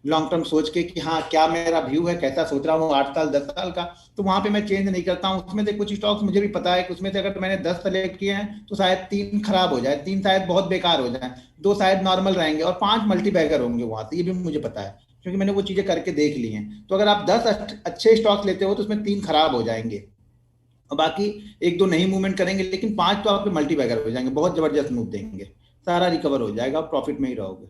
Long term सोच के कि हाँ क्या मेरा व्यू है, कैसा सोच रहा हूँ 8 साल 10 साल का, तो वहां पे मैं चेंज नहीं करता हूँ। उसमें से कुछ स्टॉक्स मुझे भी पता है कि उसमें से अगर मैंने 10 सेलेक्ट किए हैं तो शायद 3 खराब हो जाए, 3 शायद बहुत बेकार हो जाए, 2 शायद नॉर्मल रहेंगे और 5 मल्टी बैगर होंगे वहां से, ये भी मुझे पता है क्योंकि मैंने वो चीजें करके देख ली हैं। तो अगर आप 10 अच्छे स्टॉक्स लेते हो तो उसमें 3 खराब हो जाएंगे और बाकी एक दो नहीं मूवमेंट करेंगे, लेकिन 5 तो आपके मल्टी बैगर हो जाएंगे, बहुत जबरदस्त मूव देंगे, सारा रिकवर हो जाएगा, प्रॉफिट में ही रहोगे।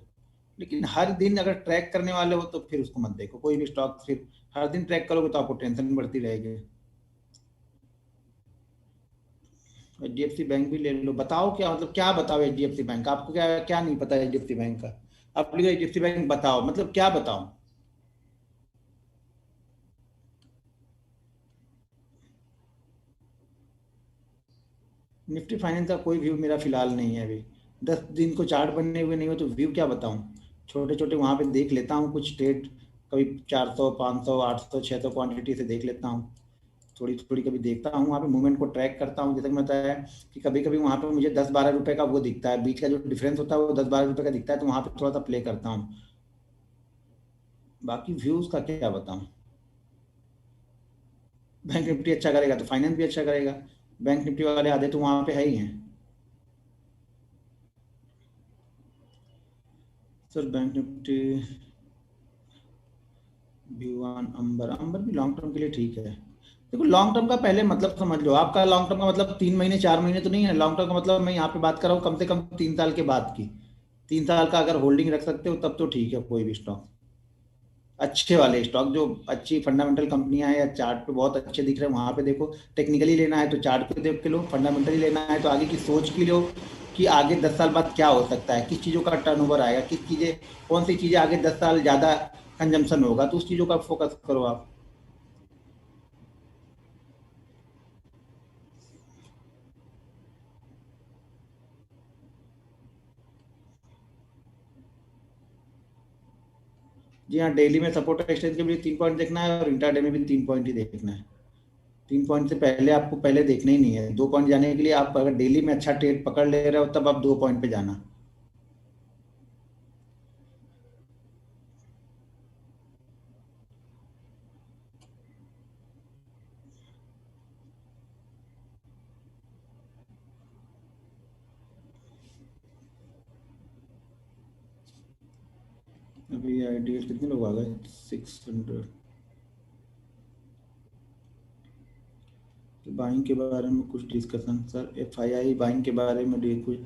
लेकिन हर दिन अगर ट्रैक करने वाले हो तो फिर उसको मत देखो, कोई भी स्टॉक फिर हर दिन ट्रैक करोगे तो आपको टेंशन बढ़ती रहेगी। HDFC बैंक भी ले लो, बताओ क्या मतलब, क्या बताओ HDFC बैंक आपको, क्या क्या नहीं पता HDFC बैंक का? आप प्लीज HDFC बैंक बताओ, मतलब क्या बताओ। निफ्टी फाइनेंस का कोई व्यू मेरा फिलहाल नहीं है अभी, 10 दिन को चार्ट बनने हुए नहीं हो तो व्यू क्या बताऊं। छोटे छोटे वहां पे देख लेता हूँ कुछ ट्रेड, कभी 400 500 800 600 क्वांटिटी से देख लेता हूँ, थोड़ी थोड़ी कभी देखता हूँ, वहाँ पे मूवमेंट को ट्रैक करता हूँ। जैसे कि मैं बताया कि कभी कभी वहाँ पे मुझे 10-12 रुपए का वो दिखता है, बीच का जो डिफरेंस होता है वो 10-12 रुपए का दिखता है, तो वहाँ पे थोड़ा सा प्ले करता हूँ। बाकी व्यूज का क्या बताऊँ। बैंक निफ्टी अच्छा करेगा तो फाइनेंस भी अच्छा करेगा, बैंक निफ्टी वाले आधे तो वहाँ पे है ही हैं। सर बैंक निफ्टी V1 अंबर, अंबर भी लॉन्ग टर्म के लिए ठीक है। देखो लॉन्ग टर्म का पहले मतलब समझ लो, आपका लॉन्ग टर्म का मतलब 3 महीने 4 महीने तो नहीं है, लॉन्ग टर्म का मतलब मैं यहाँ पे बात कर रहा हूँ कम से कम 3 साल के बाद की। 3 साल का अगर होल्डिंग रख सकते हो तब तो ठीक है, कोई भी स्टॉक, अच्छे वाले स्टॉक जो अच्छी फंडामेंटल कंपनियां हैं या चार्ट पे बहुत अच्छे दिख रहे हैं वहां पे देखो। टेक्निकली लेना है तो चार्ट पे देख के लो, फंडामेंटली लेना है तो आगे की सोच की लो कि आगे 10 साल बाद क्या हो सकता है, किस चीज़ों का टर्नओवर आएगा, किस चीज़ें, कौन सी चीज़ें आगे 10 साल ज़्यादा कंजम्पशन होगा, तो उस चीज़ों का फोकस करो आप। जी हाँ, डेली में सपोर्ट रेजिस्टेंस के भी 3 पॉइंट देखना है और इंटरडे में भी 3 पॉइंट ही देखना है। 3 पॉइंट से पहले आपको पहले देखना ही नहीं है, 2 पॉइंट जाने के लिए आप अगर डेली में अच्छा ट्रेड पकड़ ले रहे हो तब आप 2 पॉइंट पे जाना। अभी आईडिया कितने लोग आ गए, 600। बाइंग के बारे में कुछ डिस्कशन सर, FII बाइंग के बारे में कुछ,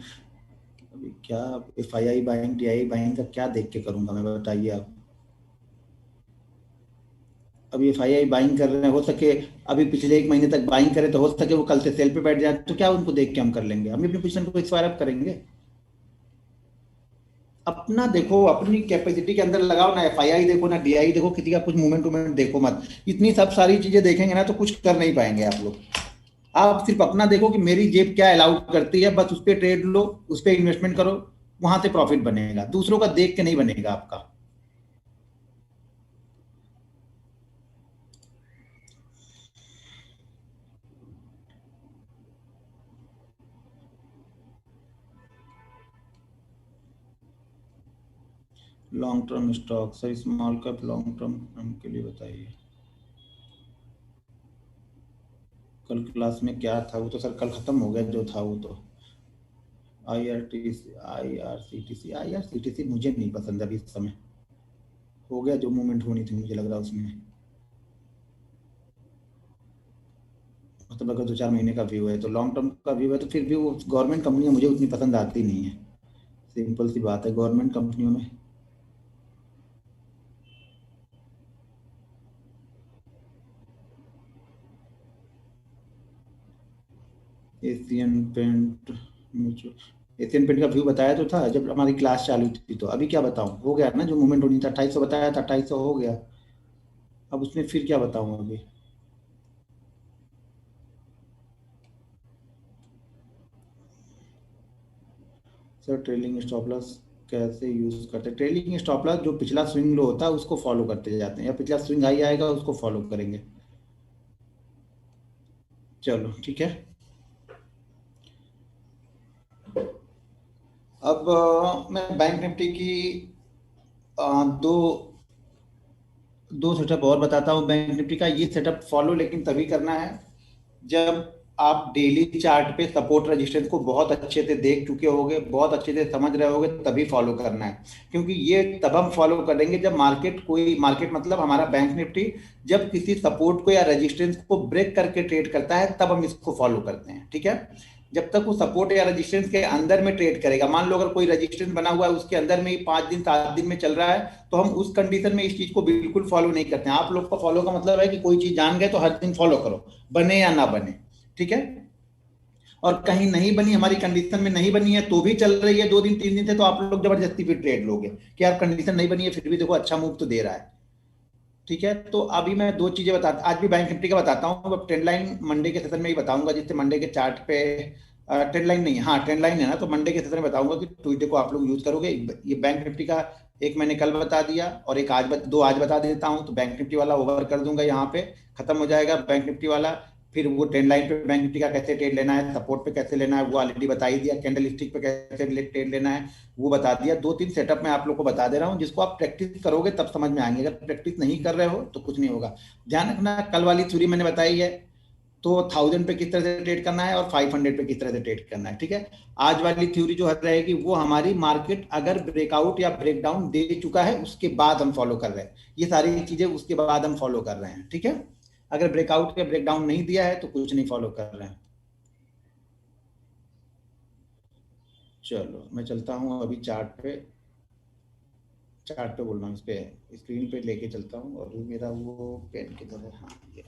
अभी क्या, FII बाइंग DI बाइंग का क्या देख के करूंगा मैं, बताइए आप। अभी FII बाइंग कर रहे हैं, हो सके अभी पिछले 1 महीने तक बाइंग करे तो हो सके वो कल से सेल पे बैठ जाए, तो क्या उनको देख के हम कर लेंगे, हम अपनी पोजीशन को एक्सपायर अप करेंगे। अपना देखो, अपनी कैपेसिटी के अंदर लगाओ ना, FII देखो ना DI देखो, किसी का कुछ मूवमेंट वूवमेंट देखो मत। इतनी सब सारी चीजें देखेंगे ना तो कुछ कर नहीं पाएंगे आप लोग। आप सिर्फ अपना देखो कि मेरी जेब क्या अलाउ करती है, बस उस पर ट्रेड लो, उस पर इन्वेस्टमेंट करो, वहां से प्रॉफिट बनेगा, दूसरों का देख के नहीं बनेगा आपका। Long term stock sir, small cap long term के लिए बताइए। कल क्लास में क्या था वो तो सर कल खत्म हो गया जो था वो तो। IRCTC मुझे नहीं पसंद अभी इस समय, हो गया जो मूवमेंट होनी थी मुझे लग रहा है उसमें। मतलब अगर 2-4 महीने का व्यू है तो लॉन्ग टर्म का व्यू है तो फिर भी वो गवर्नमेंट कंपनियां मुझे उतनी पसंद आती नहीं है, सिंपल सी बात है गवर्नमेंट कंपनियों में। Asian paint mutual, Asian paint का व्यू बताया तो था जब हमारी क्लास चालू थी, तो अभी क्या बताऊं, हो गया ना जो मूवमेंट होनी था, 2800 बताया था, 2800 हो गया, अब उसमें फिर क्या बताऊं अभी। सर ट्रेलिंग स्टॉप लॉस कैसे यूज करते हैं? ट्रेलिंग स्टॉप लॉस जो पिछला स्विंग लो होता है उसको फॉलो करते जाते हैं, या पिछला स्विंग हाई आएगा उसको फॉलो करेंगे। चलो ठीक है। अब मैं बैंक निफ्टी की दो दो सेटअप और बताता हूँ बैंक निफ्टी का। ये सेटअप फॉलो लेकिन तभी करना है जब आप डेली चार्ट पे सपोर्ट रेजिस्टेंस को बहुत अच्छे से देख चुके होगे, बहुत अच्छे से समझ रहे होगे, तभी फॉलो करना है। क्योंकि ये तब हम फॉलो करेंगे जब मार्केट मतलब हमारा बैंक निफ्टी जब किसी सपोर्ट को या रेजिस्टेंस को ब्रेक करके ट्रेड करता है, तब हम इसको फॉलो करते हैं, ठीक है। जब तक वो सपोर्ट या रेजिस्टेंस के अंदर में ट्रेड करेगा, मान लो अगर कोई रेजिस्टेंस बना हुआ है उसके अंदर में ही 5 दिन 7 दिन में चल रहा है, तो हम उस कंडीशन में इस चीज को बिल्कुल फॉलो नहीं करते हैं। आप लोग का फॉलो का मतलब है कि कोई चीज जान गए तो हर दिन फॉलो करो, बने या ना बने, ठीक है। और कहीं नहीं बनी, हमारी कंडीशन में नहीं बनी है तो भी चल रही है 2 दिन 3 दिन से, तो आप लोग जबरदस्ती फिर ट्रेड लोगे कि यार कंडीशन नहीं बनी है फिर भी देखो अच्छा मूव तो दे रहा है, ठीक है। तो अभी मैं दो चीजें बता, आज भी बैंक निफ्टी का बताता हूँ। अब ट्रेंड लाइन मंडे के सेशन में ही बताऊंगा, जिससे मंडे के चार्ट पे ट्रेंड लाइन नहीं है, हाँ ट्रेंड लाइन है ना, तो मंडे के सेशन में बताऊंगा कि ट्यूजडे को आप लोग यूज करोगे। ये बैंक निफ्टी का एक मैंने कल बता दिया और एक दो आज बता देता हूँ। तो बैंक निफ्टी वाला ओवर कर दूंगा, यहाँ पे खत्म हो जाएगा बैंक निफ्टी वाला। फिर वो ट्रेंड लाइन पे बैंक निफ्टी का कैसे ट्रेड लेना है, सपोर्ट पे कैसे लेना है वो ऑलरेडी बता ही दिया, कैंडल स्टिक पे कैसे ट्रेड लेना है वो बता दिया। 2 3 सेटअप मैं आप लोग को बता दे रहा हूँ, जिसको आप प्रैक्टिस करोगे तब समझ में आएंगे, अगर प्रैक्टिस नहीं कर रहे हो तो कुछ नहीं होगा। ध्यान रखना, कल वाली थ्योरी मैंने बताई है, तो 1000 पे किस तरह से ट्रेड करना है और 500 पे किस तरह से ट्रेड करना है, ठीक है। आज वाली थ्योरी जो रहेगी वो हमारी मार्केट अगर ब्रेकआउट या ब्रेकडाउन दे चुका है उसके बाद हम फॉलो कर रहे हैं, ये सारी चीजें उसके बाद हम फॉलो कर रहे हैं, ठीक है। अगर ब्रेकआउट या ब्रेकडाउन नहीं दिया है तो कुछ नहीं फॉलो कर रहे हैं। चलो मैं चलता हूँ अभी चार्ट पे बोल रहा हूँ, इस पे स्क्रीन पे लेके चलता हूँ। और मेरा वो पेन किधर है, हाँ ये।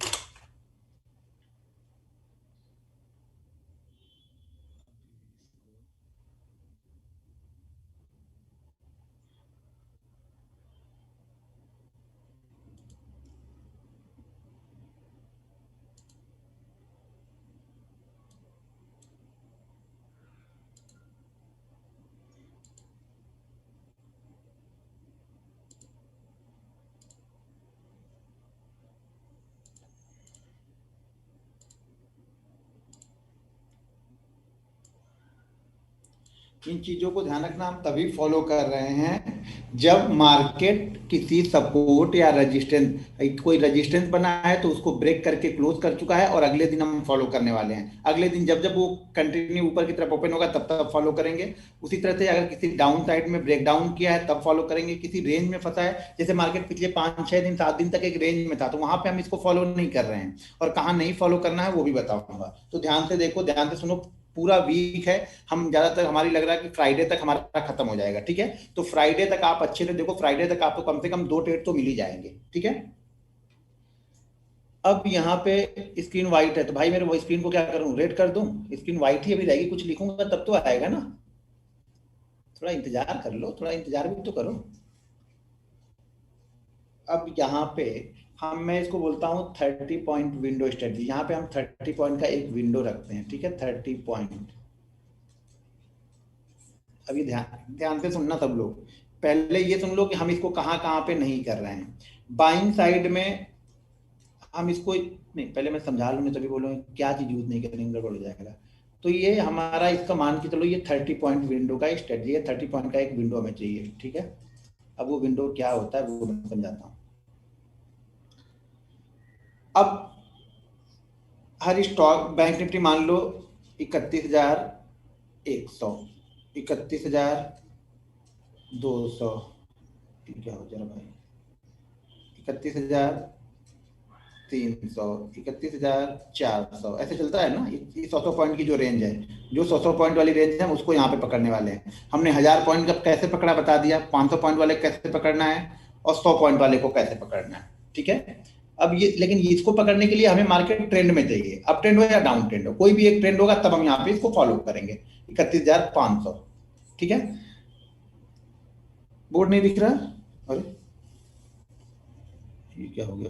इन चीजों को ध्यान रखना, हम तभी फॉलो कर रहे हैं जब मार्केट किसी सपोर्ट या रेजिस्टेंस, कोई रेजिस्टेंस बना है तो उसको ब्रेक करके क्लोज कर चुका है और अगले दिन हम फॉलो करने वाले हैं। अगले दिन जब जब वो कंटिन्यू ऊपर की तरफ ओपन होगा तब तब फॉलो करेंगे। उसी तरह से अगर किसी डाउन साइड में ब्रेक डाउन किया है तब फॉलो करेंगे। किसी रेंज में फंसा है, जैसे मार्केट पिछले 5 6 दिन 7 दिन तक एक रेंज में था, तो वहां पे हम इसको फॉलो नहीं कर रहे हैं। और कहाँ नहीं फॉलो करना है वो भी बताऊंगा, तो ध्यान से देखो, ध्यान से सुनो। पूरा वीक है, हम ज्यादातर हमारी लग रहा है कि फ्राइडे तक हमारा खत्म हो जाएगा, ठीक है। तो फ्राइडे तक आप अच्छे से देखो, फ्राइडे तक आपको कम से कम 2 ट्रेड तो मिल ही जाएंगे, ठीक है। अब यहाँ पे स्क्रीन वाइट है, तो भाई मेरे वो स्क्रीन को क्या करूँ, रेड कर दूं? स्क्रीन वाइट ही अभी रहेगी, कुछ लिखूंगा तब तो आएगा ना। थोड़ा इंतजार कर लो, थोड़ा इंतजार भी तो करो। अब यहाँ पे मैं इसको बोलता हूँ 30 पॉइंट विंडो स्ट्रेटजी। यहाँ पे हम 30 पॉइंट का एक विंडो रखते हैं, ठीक है, 30 पॉइंट। अब ये ध्यान ध्यान से सुनना सब लोग। पहले ये सुन लो कि हम इसको कहाँ कहाँ पे नहीं कर रहे हैं। बाइंग साइड में हम इसको नहीं, पहले मैं समझा लूँ, नहीं तभी बोलूँ क्या चीज यूज नहीं करेंगे, गड़बड़ हो जाएगा। तो ये हमारा इसका मान के चलो, ये 30 पॉइंट विंडो का स्ट्रेटजी है। 30 पॉइंट का एक विंडो हमें चाहिए, ठीक है। अब वो विंडो क्या होता है वो मैं समझाता हूँ। अब हर स्टॉक, बैंक निफ्टी मान लो 31,100, 31,200, क्या हो जा रहा भाई, 31,300, 31,400, ऐसे चलता है ना। ये 100 पॉइंट की जो रेंज है, जो 100 पॉइंट वाली रेंज है, हम उसको यहाँ पे पकड़ने वाले हैं। हमने 1000 पॉइंट का कैसे पकड़ा बता दिया, 500 पॉइंट वाले कैसे पकड़ना है और 100 पॉइंट वाले को कैसे पकड़ना है, ठीक है। अब ये, लेकिन इसको पकड़ने के लिए हमें मार्केट ट्रेंड में चाहिए, अप ट्रेंड हो या डाउन ट्रेंड हो, कोई भी एक ट्रेंड होगा तब हम यहाँ पे इसको फॉलो करेंगे। 31,500, ठीक है। बोर्ड नहीं दिख रहा, अरे ये क्या हो गया,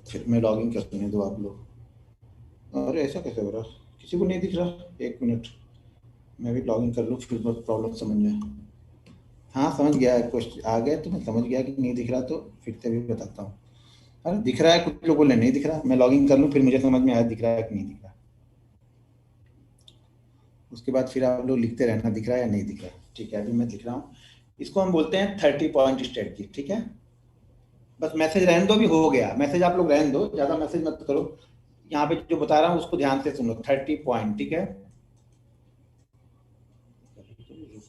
फिर मैं लॉग इन करने दो आप लोग। अरे ऐसा कैसे हो रहा, किसी को नहीं दिख रहा, एक मिनट मैं भी लॉग इन कर लूँ फिर बहुत प्रॉब्लम समझ में। हाँ समझ गया, क्वेश्चन आ गया तो मैं समझ गया कि नहीं दिख रहा, तो फिर से भी बताता हूँ। अरे दिख रहा है, कुछ लोग बोले नहीं दिख रहा, मैं लॉग इन कर लूँ फिर मुझे समझ में आया दिख रहा है कि नहीं दिख रहा। उसके बाद फिर आप लोग लिखते रहना दिख रहा है या नहीं दिख रहा, ठीक है। अभी मैं लिख रहा हूँ, इसको हम बोलते हैं 30 पॉइंट स्ट्रेटजी, ठीक है। बस मैसेज रहने दो, भी हो गया मैसेज, आप लोग रहने दो, ज्यादा मैसेज मत करो। यहाँ पे जो बता रहा हूँ उसको ध्यान से सुनो। 30 पॉइंट, ठीक है।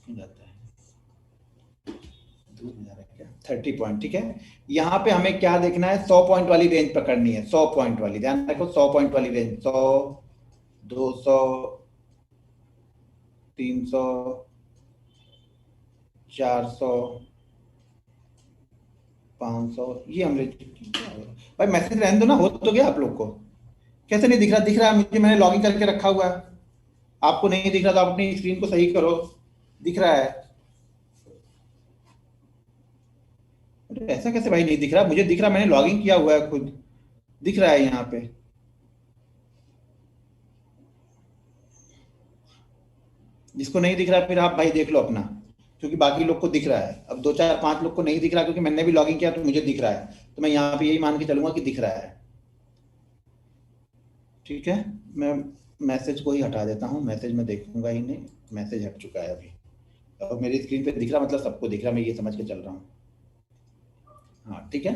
जाता है, दूर जा रहा है क्या? 30 पॉइंट, ठीक है। यहाँ पे हमें क्या देखना है? 100 पॉइंट वाली रेंज पकड़नी है, 100 पॉइंट वाली, ध्यान रखो 100 पॉइंट वाली रेंज। 100, 200, 300, 400, 500, ये हम भाई मैसेज रहने दो ना, हो तो गया आप लोग को। कैसे नहीं दिख रहा? दिख रहा है मुझे, मैंने लॉगिन करके रखा हुआ है। आपको नहीं दिख रहा तो आप अपनी स्क्रीन को सही करो। दिख रहा है? अरे ऐसा कैसे भाई नहीं दिख रहा? मुझे दिख रहा, मैंने लॉगिन किया हुआ है खुद, दिख रहा है यहाँ पे। जिसको नहीं दिख रहा फिर आप भाई देख लो अपना, क्योंकि बाकी लोग को दिख रहा है। अब 2 4 5 लोग को नहीं दिख रहा, क्योंकि मैंने भी लॉगिन किया तो मुझे दिख रहा है, तो मैं यहाँ पे यही मान के चलूंगा कि दिख रहा है। ठीक है, मैं मैसेज को ही हटा देता हूँ, मैसेज में देखूंगा ही नहीं, मैसेज हट चुका है अभी। और मेरी स्क्रीन पे दिख रहा मतलब सबको दिख रहा, मैं ये समझ के चल रहा हूँ। हाँ ठीक है,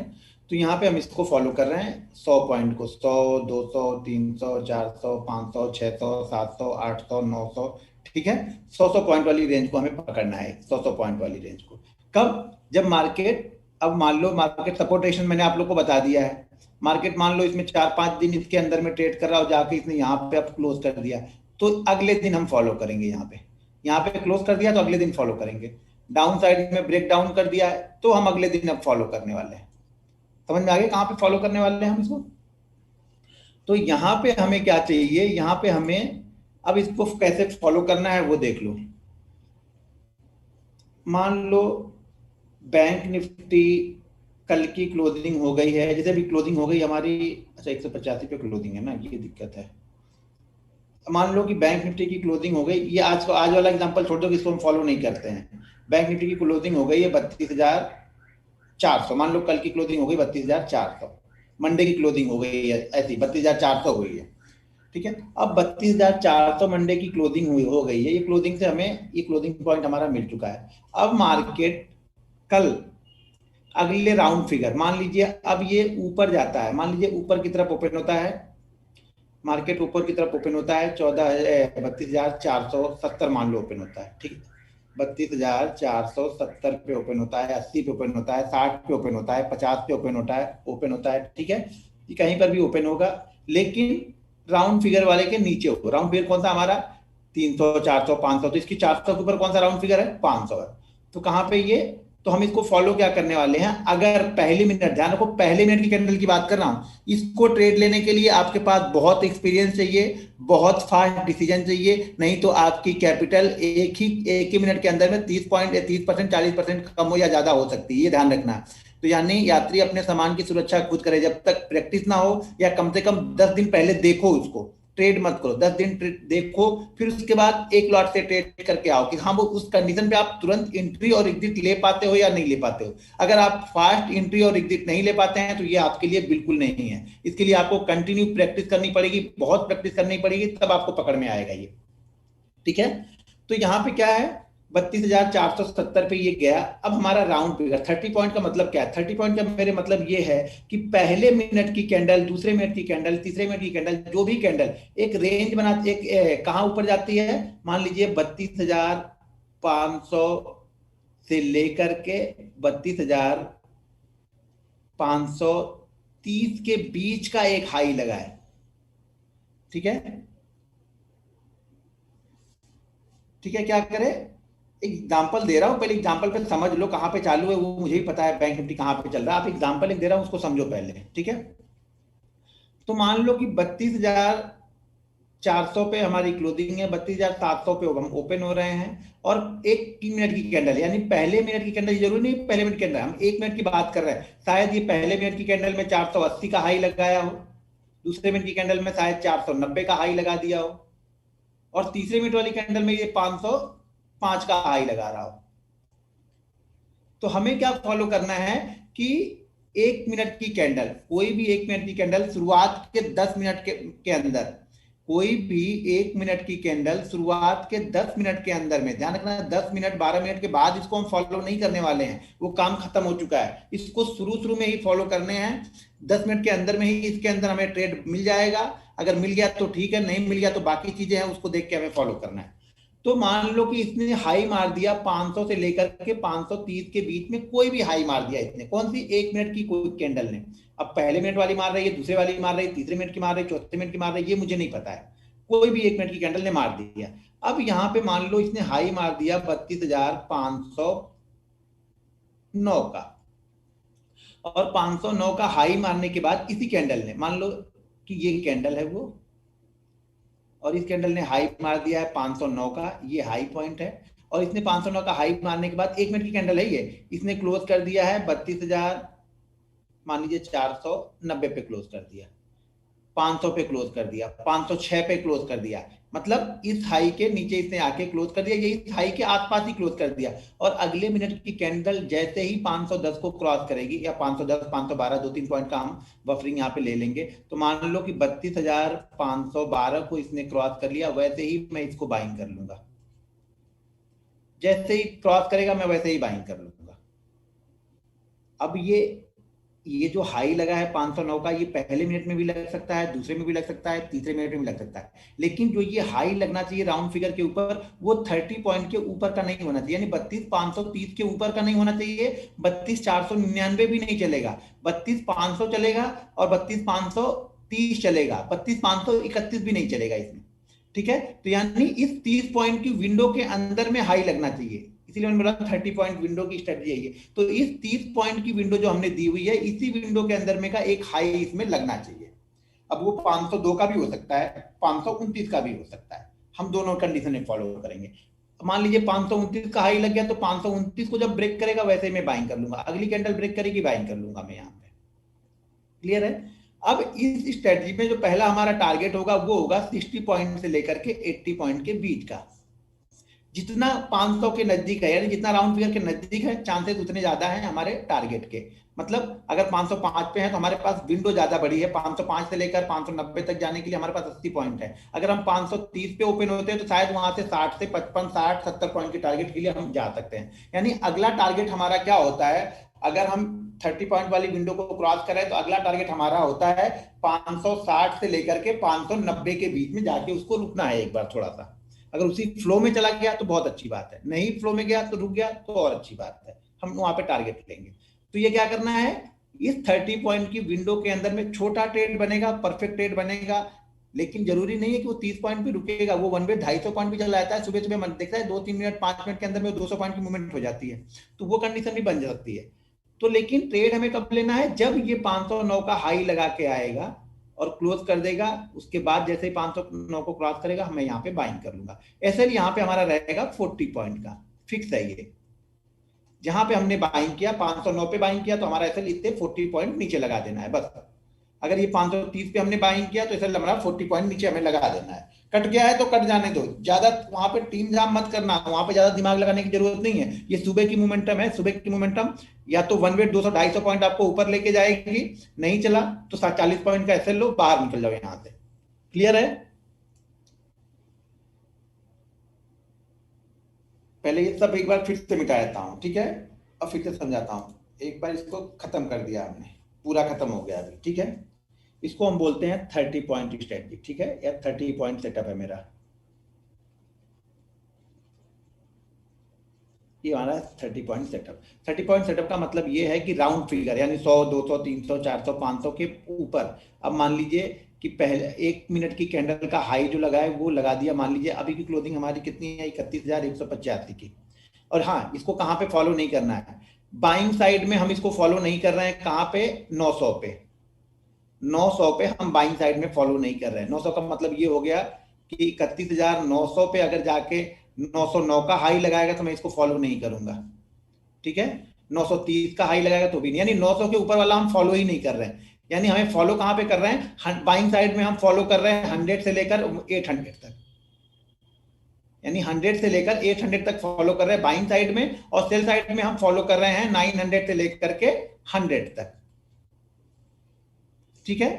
तो यहाँ पे हम इसको फॉलो कर रहे हैं 100 पॉइंट को। 100, 200, 300, 400, 500, 600, 700, 800, 900, ठीक है। 100 पॉइंट वाली रेंज को हमें पकड़ना है, 100 पॉइंट वाली रेंज को। कब? जब मार्केट, अब मान लो मार्केट सपोर्ट रेशन मैंने आप लोग को बता दिया है। मार्केट मान लो इसमें 4 5 दिन इसके अंदर में ट्रेड कर रहा हो, जाके इसने यहाँ पे अब क्लोज कर दिया, तो अगले दिन हम फॉलो करेंगे। यहाँ पे क्लोज कर दिया तो अगले दिन फॉलो करेंगे। डाउन साइड में ब्रेक डाउन कर दिया है तो हम अगले दिन अब फॉलो करने वाले हैं। समझ में आ गया कहाँ पे फॉलो करने वाले हैं हम इसको? तो यहाँ पे हमें क्या चाहिए? यहाँ पे हमें अब इसको कैसे फॉलो करना है वो देख लो। मान लो बैंक निफ्टी कल की क्लोजिंग हो गई है, जैसे अभी क्लोजिंग हो गई हमारी, अच्छा 185 पे क्लोजिंग है ना, ये दिक्कत है। मान लो कि बैंक निफ्टी की क्लोजिंग हो गई, ये आज वाला एग्जांपल छोड़ दो कि इसको हम फॉलो नहीं करते हैं। बैंक निफ्टी की क्लोजिंग हो गई है 32,400, मान लो कल की क्लोजिंग हो गई 32,400, मंडे की क्लोजिंग हो गई है ऐसी 32,400 हुई है, ठीक है। अब 32,400 मंडे की क्लोजिंग हुई हो गई है, ये क्लोजिंग से हमें ये क्लोजिंग पॉइंट हमारा मिल चुका है। अब मार्केट कल अगले राउंड फिगर मान लीजिए, अब ये ऊपर जाता है, मान लीजिए ऊपर की तरफ ओपन होता है, मार्केट ऊपर की तरफ ओपन होता है 32,470 मान लो ओपन होता है, ठीक है। 32,470 पे ओपन होता है, 80 पे ओपन होता है, 60 पे ओपन होता है, 50 पे ओपन होता है, ठीक है। ये कहीं पर भी ओपन होगा, लेकिन राउंड फिगर वाले के नीचे हो। राउंड फिगर कौन सा हमारा? 300, 400, 500, तो इसकी 400 के ऊपर कौन सा राउंड फिगर है? 500 है। तो कहाँ पे ये, तो हम इसको फॉलो क्या करने वाले हैं? अगर पहली मिनट, ध्यान रखो पहले मिनट की कैंडल की बात कर रहा हूं, इसको ट्रेड लेने के लिए आपके पास बहुत एक्सपीरियंस चाहिए, बहुत फास्ट डिसीजन चाहिए, नहीं तो आपकी कैपिटल एक ही मिनट के अंदर में 30% 40% कम हो या ज्यादा हो सकती है, ये ध्यान रखना। तो यानी यात्री अपने सामान की सुरक्षा खुद करे, जब तक प्रैक्टिस ना हो, या कम से कम 10 दिन पहले देखो उसको, ट्रेड मत करो, 10 दिन देखो, फिर उसके बाद एक लॉट से ट्रेड करके आओ कि हाँ वो उस कंडीशन पे आप तुरंत एंट्री और एग्जिट ले पाते हो या नहीं ले पाते हो। अगर आप फास्ट एंट्री और एग्जिट नहीं ले पाते हैं तो ये आपके लिए बिल्कुल नहीं है। इसके लिए आपको कंटिन्यू प्रैक्टिस करनी पड़ेगी, बहुत प्रैक्टिस करनी पड़ेगी, तब आपको पकड़ में आएगा ये, ठीक है। तो यहाँ पे क्या है, 32,470 पे ये गया। अब हमारा राउंड फिगर 30 पॉइंट का मतलब क्या है? 30 पॉइंट का मेरे मतलब ये है कि पहले मिनट की कैंडल, दूसरे मिनट की कैंडल, तीसरे मिनट की कैंडल, जो भी कैंडल एक रेंज बना, एक कहाँ ऊपर जाती है? मान लीजिए 32,500 से लेकर के 32,530 के बीच का एक हाई लगा है, ठीक है। ठीक है, क्या करे? एग्जाम्पल दे रहा हूं, पहले एग्जाम्पल पे समझ लो कहां पे चालू है, वो मुझे ही पता है बैंक निफ्टी कहां पे चल रहा है। आप एग्जाम्पल एक दे रहा हूं उसको समझो पहले, ठीक है। तो मान लो कि 32,400 पे हमारी क्लोजिंग है, 32,700 पे हम ओपन हो रहे हैं, और एक मिनट की कैंडल, यानी पहले मिनट की कैंडल, जरूरी नहीं पहले मिनट कैंडल, हम एक मिनट की बात कर रहे हैं। शायद ये पहले मिनट की कैंडल में 480 का हाई लगाया हो, दूसरे मिनट की कैंडल में शायद 490 का हाई लगा दिया हो, और तीसरे मिनट वाली कैंडल में ये 505 का हाई लगा रहा हो। तो हमें क्या फॉलो करना है कि एक मिनट की कैंडल, कोई भी एक मिनट की कैंडल शुरुआत के 10 मिनट के अंदर कोई भी 1 मिनट की कैंडल शुरुआत के 10 मिनट के अंदर में, ध्यान रखना 10 मिनट 12 मिनट के बाद इसको हम फॉलो नहीं करने वाले हैं, वो काम खत्म हो चुका है, इसको शुरू शुरू में ही फॉलो करने हैं। 10 मिनट के अंदर में ही इसके अंदर हमें ट्रेड मिल जाएगा, अगर मिल गया तो ठीक है, नहीं मिल गया तो बाकी चीजें हैं उसको देख के हमें फॉलो करना है। तो मान लो कि इसने हाई मार दिया 500 से लेकर के 530 के बीच में, कोई भी हाई मार दिया इसने, कौन सी 1 मिनट की कोई कैंडल ने। अब पहले मिनट वाली मार रही है, दूसरे वाली मार रही है, तीसरे मिनट की मार रही है, चौथे मिनट की मार रही है, ये मुझे नहीं पता है, कोई भी 1 मिनट की कैंडल ने मार दिया। अब यहाँ पे मान लो इसने हाई मार दिया 32,509 का, और 509 का हाई मारने के बाद इसी कैंडल ने, मान लो कि ये कैंडल है वो, और इस कैंडल ने हाई मार दिया है 509 का, ये हाई पॉइंट है, और इसने 509 का हाई मारने के बाद 1 मिनट की कैंडल है ये, इसने क्लोज कर दिया है 32,000, मान लीजिए 490 पे क्लोज कर दिया, 500 पे क्लोज कर दिया, 506 पे क्लोज कर दिया, मतलब इस हाई के नीचे इसने आके क्लोज कर दिया, ये इस हाई के आसपास ही क्लोज कर दिया। और अगले मिनट की कैंडल जैसे ही 510 को क्रॉस करेगी, या 510 512 2-3 पॉइंट का हम बफरिंग यहाँ पे ले लेंगे, तो मान लो कि 32,512 को इसने क्रॉस कर लिया, वैसे ही मैं इसको बाइंग कर लूंगा, जैसे ही क्रॉस करेगा मैं वैसे ही बाइंग कर लूंगा। अब ये जो हाई लगा है 509 का, ये पहले मिनट में भी लग सकता है, दूसरे में भी लग सकता है, तीसरे मिनट में भी लग सकता है, लेकिन जो ये हाई लगना चाहिए राउंड फिगर के ऊपर, वो 30 पॉइंट के ऊपर का नहीं होना चाहिए, यानी 32,530 के ऊपर का नहीं होना चाहिए, 32,499 भी नहीं चलेगा, 32,500 चलेगा, और 32,530 चलेगा, 32,531 भी नहीं चलेगा इसमें, ठीक है। तो यानी इस 30 पॉइंट की विंडो के अंदर में हाई लगना चाहिए, इसीलिए मैंने बोला 30 पॉइंट विंडो की स्ट्रेटजी है ये। तो इस 30 पॉइंट की विंडो जो हमने दी हुई है, इसी विंडो के अंदर में का एक हाई इसमें लगना चाहिए। अब वो 502 का भी हो सकता है, 529 का भी हो सकता है, हम दोनों कंडीशन में फॉलो करेंगे। मान लीजिए 529 का हाई लग गया, तो 529 को जब ब्रेक करेगा वैसे ही मैं बाइंग कर लूंगा, अगली कैंडल ब्रेक करेगी बाइंग कर लूंगा मैं यहाँ पे। क्लियर है। अब इस स्ट्रेटजी में जो पहला हमारा टारगेट होगा वो होगा 60 पॉइंट से लेकर के 80 पॉइंट के बीच का, जितना 500 के नजदीक है, यानी जितना राउंड फिगर के नजदीक है, चांसेस उतने ज्यादा हैं हमारे टारगेट के। मतलब अगर 505 पे है तो हमारे पास विंडो ज्यादा बड़ी है, 505 से लेकर 590 तक जाने के लिए हमारे पास 80 पॉइंट है। अगर हम 530 पे ओपन होते हैं तो शायद वहां से 60 से 55 60 70 पॉइंट के टारगेट के लिए हम जा सकते हैं। यानी अगला टारगेट हमारा क्या होता है, अगर हम 30 पॉइंट वाली विंडो को क्रॉस करें तो अगला टारगेट हमारा होता है 560 से लेकर के 590 के बीच में जाके उसको रुकना है एक बार थोड़ा सा। अगर उसी फ्लो में चला गया तो बहुत अच्छी बात है, नहीं फ्लो में गया तो रुक गया तो और अच्छी बात है, हम वहां पे टारगेट लेंगे। तो ये क्या करना है, इस 30 पॉइंट की विंडो के अंदर में छोटा ट्रेड बनेगा, परफेक्ट ट्रेड बनेगा, लेकिन जरूरी नहीं है कि वो 30 पॉइंट पे रुकेगा, वो वन वे 250 पॉइंट भी चला जाता है, सुबह सुबह देखता है 2-3 मिनट 5 मिनट के अंदर में 200 पॉइंट की मूवमेंट हो जाती है, तो वो कंडीशन भी बन सकती है। तो लेकिन ट्रेड हमें कब लेना है, जब ये 509 का हाई लगा के आएगा और क्लोज कर देगा, उसके बाद जैसे ही 509 को क्रॉस करेगा मैं यहाँ पे बाइंग कर लूंगा। ऐसे यहाँ पे हमारा रहेगा 40 पॉइंट का, फिक्स है ये। जहां पे हमने बाइंग किया 509 पे बाइंग किया तो हमारा ऐसे इतने 40 पॉइंट नीचे लगा देना है बस। अगर ये 530 पे हमने बाइंग किया तो ऐसे हमारा 40 पॉइंट नीचे हमें लगा देना है। कट गया है तो कट जाने दो, ज्यादा वहां पे टीम जाम मत करना, वहां पे ज्यादा दिमाग लगाने की जरूरत नहीं है। ये सुबह की मोमेंटम है, सुबह की मोमेंटम या तो वन वे 200-250 पॉइंट आपको ऊपर लेके जाएगी, नहीं चला तो 40 पॉइंट का ऐसे लो, बाहर निकल जाओ यहाँ से। क्लियर है। पहले ये सब एक बार फिर से मिटा देता हूँ, ठीक है, अब फिर से समझाता हूँ। एक बार इसको खत्म कर दिया हमने, पूरा खत्म हो गया अभी, ठीक है। इसको हम बोलते हैं 30 पॉइंट स्ट्रेटजी, ठीक है, या 30 पॉइंट सेटअप है मेरा, ये हमारा 30 पॉइंट सेटअप। 30 पॉइंट सेटअप का मतलब ये है कि राउंड फिगर, यानी 100 200 300 400 500 के ऊपर। अब मान लीजिए कि पहले 1 मिनट की कैंडल का हाई जो लगा है वो लगा दिया, मान लीजिए अभी की क्लोजिंग हमारी कितनी है 31,185 की। और हाँ, इसको कहाँ पे फॉलो नहीं करना है, बाइंग साइड में हम इसको फॉलो नहीं कर रहे हैं, कहाँ पे 900 पे, 900 पे हम बाइंग साइड में फॉलो नहीं कर रहे हैं। 900 का मतलब ये हो गया कि 31,900 पे अगर जाके 909 का हाई लगाएगा तो मैं इसको फॉलो नहीं करूंगा, ठीक है। 930 का हाई लगाएगा तो भी नहीं, यानी 900 के ऊपर वाला हम फॉलो ही नहीं कर रहे हैं। यानी हमें फॉलो कहां पे कर रहे हैं, बाइंग साइड में हम फॉलो कर रहे हैं 100 से लेकर 800 तक, यानी 100 से लेकर 800 तक फॉलो कर रहे हैं बाइंग साइड में, और सेल साइड में हम फॉलो कर रहे हैं 900 से लेकर के 100 तक, ठीक है।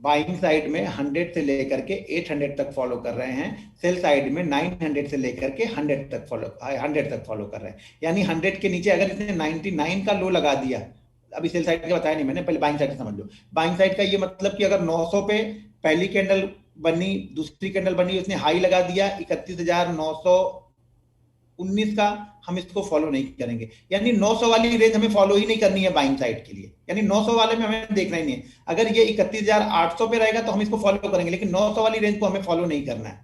बाइंग साइड में 100 से लेकर के 800 तक फॉलो कर रहे हैं, सेल साइड में 900 से लेकर के 100 तक फॉलो कर रहे हैं। यानी 100 के नीचे अगर इसने 99 का लो लगा दिया, अभी सेल साइड का बताया नहीं मैंने, पहले बाइंग साइड का समझ लो। बाइंग साइड का ये मतलब कि अगर 900 पे पहली कैंडल बनी, दूसरी कैंडल बनी, उसने हाई लगा दिया 31,919 का, हम इसको फॉलो नहीं करेंगे। यानी 900 वाली रेंज हमें फॉलो ही नहीं करनी है बाइंग साइड के लिए, यानी 900 वाले में हमें देखना ही नहीं है। अगर ये 31,800 पे रहेगा तो हम इसको फॉलो करेंगे, लेकिन 900 वाली रेंज को हमें फॉलो नहीं करना है।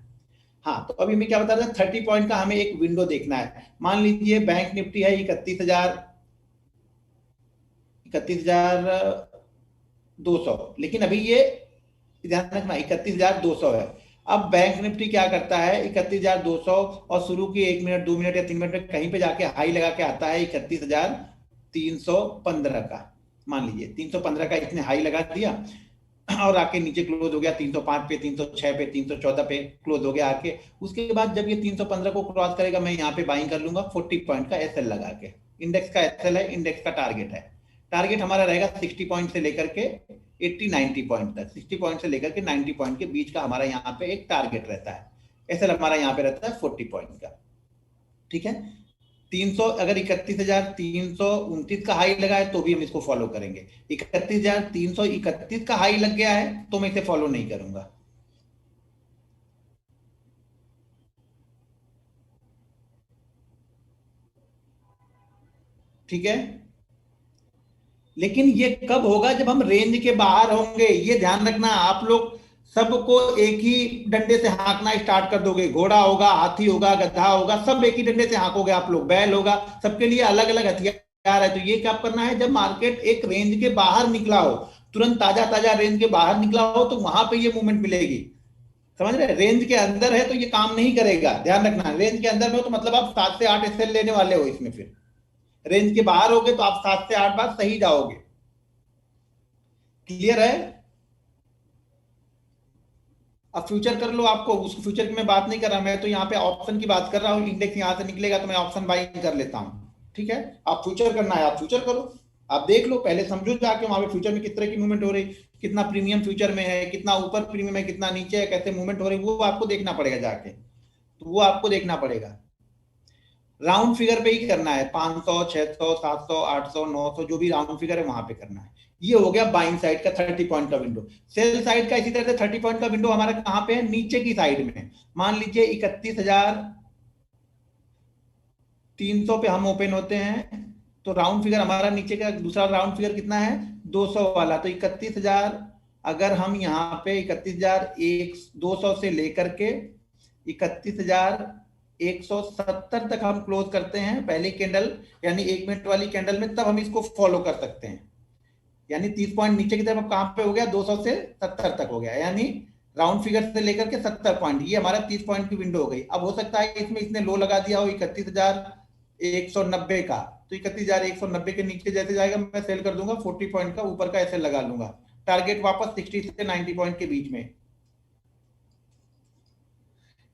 हाँ, तो अभी मैं क्या बता रहा था, 30 पॉइंट का हमें एक विंडो देखना है। मान लीजिए बैंक निफ्टी है 31,200, लेकिन अभी ये ध्यान रखना 31,200 है। अब बैंक निफ्टी क्या करता है, 31,200 और शुरू की 1 मिनट 2 मिनट या 3 मिनट में कहीं पे जाके हाई लगा के आता है 31,315 का। मान लीजिए 315 का इसने हाई लगा दिया और आके नीचे क्लोज हो गया 305 पे, 306 पे, 314 पे क्लोज हो गया आके। उसके बाद जब ये 315 को क्रॉस करेगा, मैं यहाँ पे बाइंग कर लूंगा 40 पॉइंट का एसएल लगा के। इंडेक्स का एसएल है, इंडेक्स का टारगेट है। टारगेट हमारा रहेगा 60 पॉइंट से लेकर के 80-90 पॉइंट तक। 60 पॉइंट से लेकर के 90 पॉइंट के बीच का हमारा यहाँ पे एक टारगेट रहता है। एसएल हमारा यहाँ पे रहता है 40 पॉइंट का। ठीक है, 300 अगर 31,329 का हाई लगा है तो भी हम इसको फॉलो करेंगे। 31,331 का हाई लग गया है तो मैं इसे फॉलो नहीं करूंगा। ठीक है, लेकिन ये कब होगा, जब हम रेंज के बाहर होंगे। ये ध्यान रखना, आप लोग सबको एक ही डंडे से हाँकना स्टार्ट कर दोगे। घोड़ा होगा, हाथी होगा, गधा होगा, सब एक ही डंडे से हाँकोगे आप लोग। बैल होगा, सबके लिए अलग अलग हथियार है। तो ये क्या करना है, जब मार्केट एक रेंज के बाहर निकला हो, तुरंत ताजा ताजा रेंज के बाहर निकला हो, तो वहां पे ये मूवमेंट मिलेगी। समझ रहे, रेंज के अंदर है तो ये काम नहीं करेगा। ध्यान रखना, रेंज के अंदर में हो तो मतलब आप 7 से 8 एसएल लेने वाले हो इसमें। फिर रेंज के बाहर होगे तो आप 7 से 8 बार सही जाओगे। क्लियर है। अब फ्यूचर कर लो, आपको उस फ्यूचर की मैं बात नहीं कर रहा, मैं तो यहाँ पे ऑप्शन की बात कर रहा हूँ। इंडेक्स यहाँ से निकलेगा तो मैं ऑप्शन बाइंग कर लेता हूँ। ठीक है, आप फ्यूचर करना है आप फ्यूचर करो। आप देख लो, पहले समझो जाके वहां पे फ्यूचर में किस तरह की मूवमेंट हो रही, कितना प्रीमियम फ्यूचर में है, कितना ऊपर प्रीमियम है, कितना नीचे है, कैसे मूवमेंट हो रही, वो आपको देखना पड़ेगा जाके। तो वो आपको देखना पड़ेगा। राउंड फिगर पे ही करना है, 500 600 700 800 900 जो भी राउंड फिगर है वहां पे करना है। ये हो गया बाइंग साइड का 30 पॉइंट का विंडो। सेल साइड का इसी तरह से 30 पॉइंट का विंडो हमारा कहां पे है, नीचे की साइड में। मान लीजिए 31,300 पे हम ओपन होते हैं, तो राउंड फिगर हमारा नीचे का दूसरा राउंड फिगर कितना है, 200 वाला। तो 31,000, अगर हम यहाँ पे 31,200 से लेकर के 31,170 तक हम क्लोज करते हैं पहली कैंडल, यानी 1 मिनट वाली कैंडल में, तब हम इसको फॉलो कर सकते हैं। यानी 30 पॉइंट नीचे की तरफ कहां पे हो गया, 200 से 70 तक हो गया। यानी राउंड फिगर से लेकर के 70 पॉइंट, ये हमारा 30 पॉइंट की विंडो हो गई। अब हो सकता है इसमें इसने लो लगा दिया हो 31,190 का, तो 31,190 के नीचे जैसे जाएगा मैं सेल कर दूंगा 40 पॉइंट का, ऊपर का ऐसे लगा लूंगा। टारगेट वापस 60 से 90 पॉइंट के बीच में।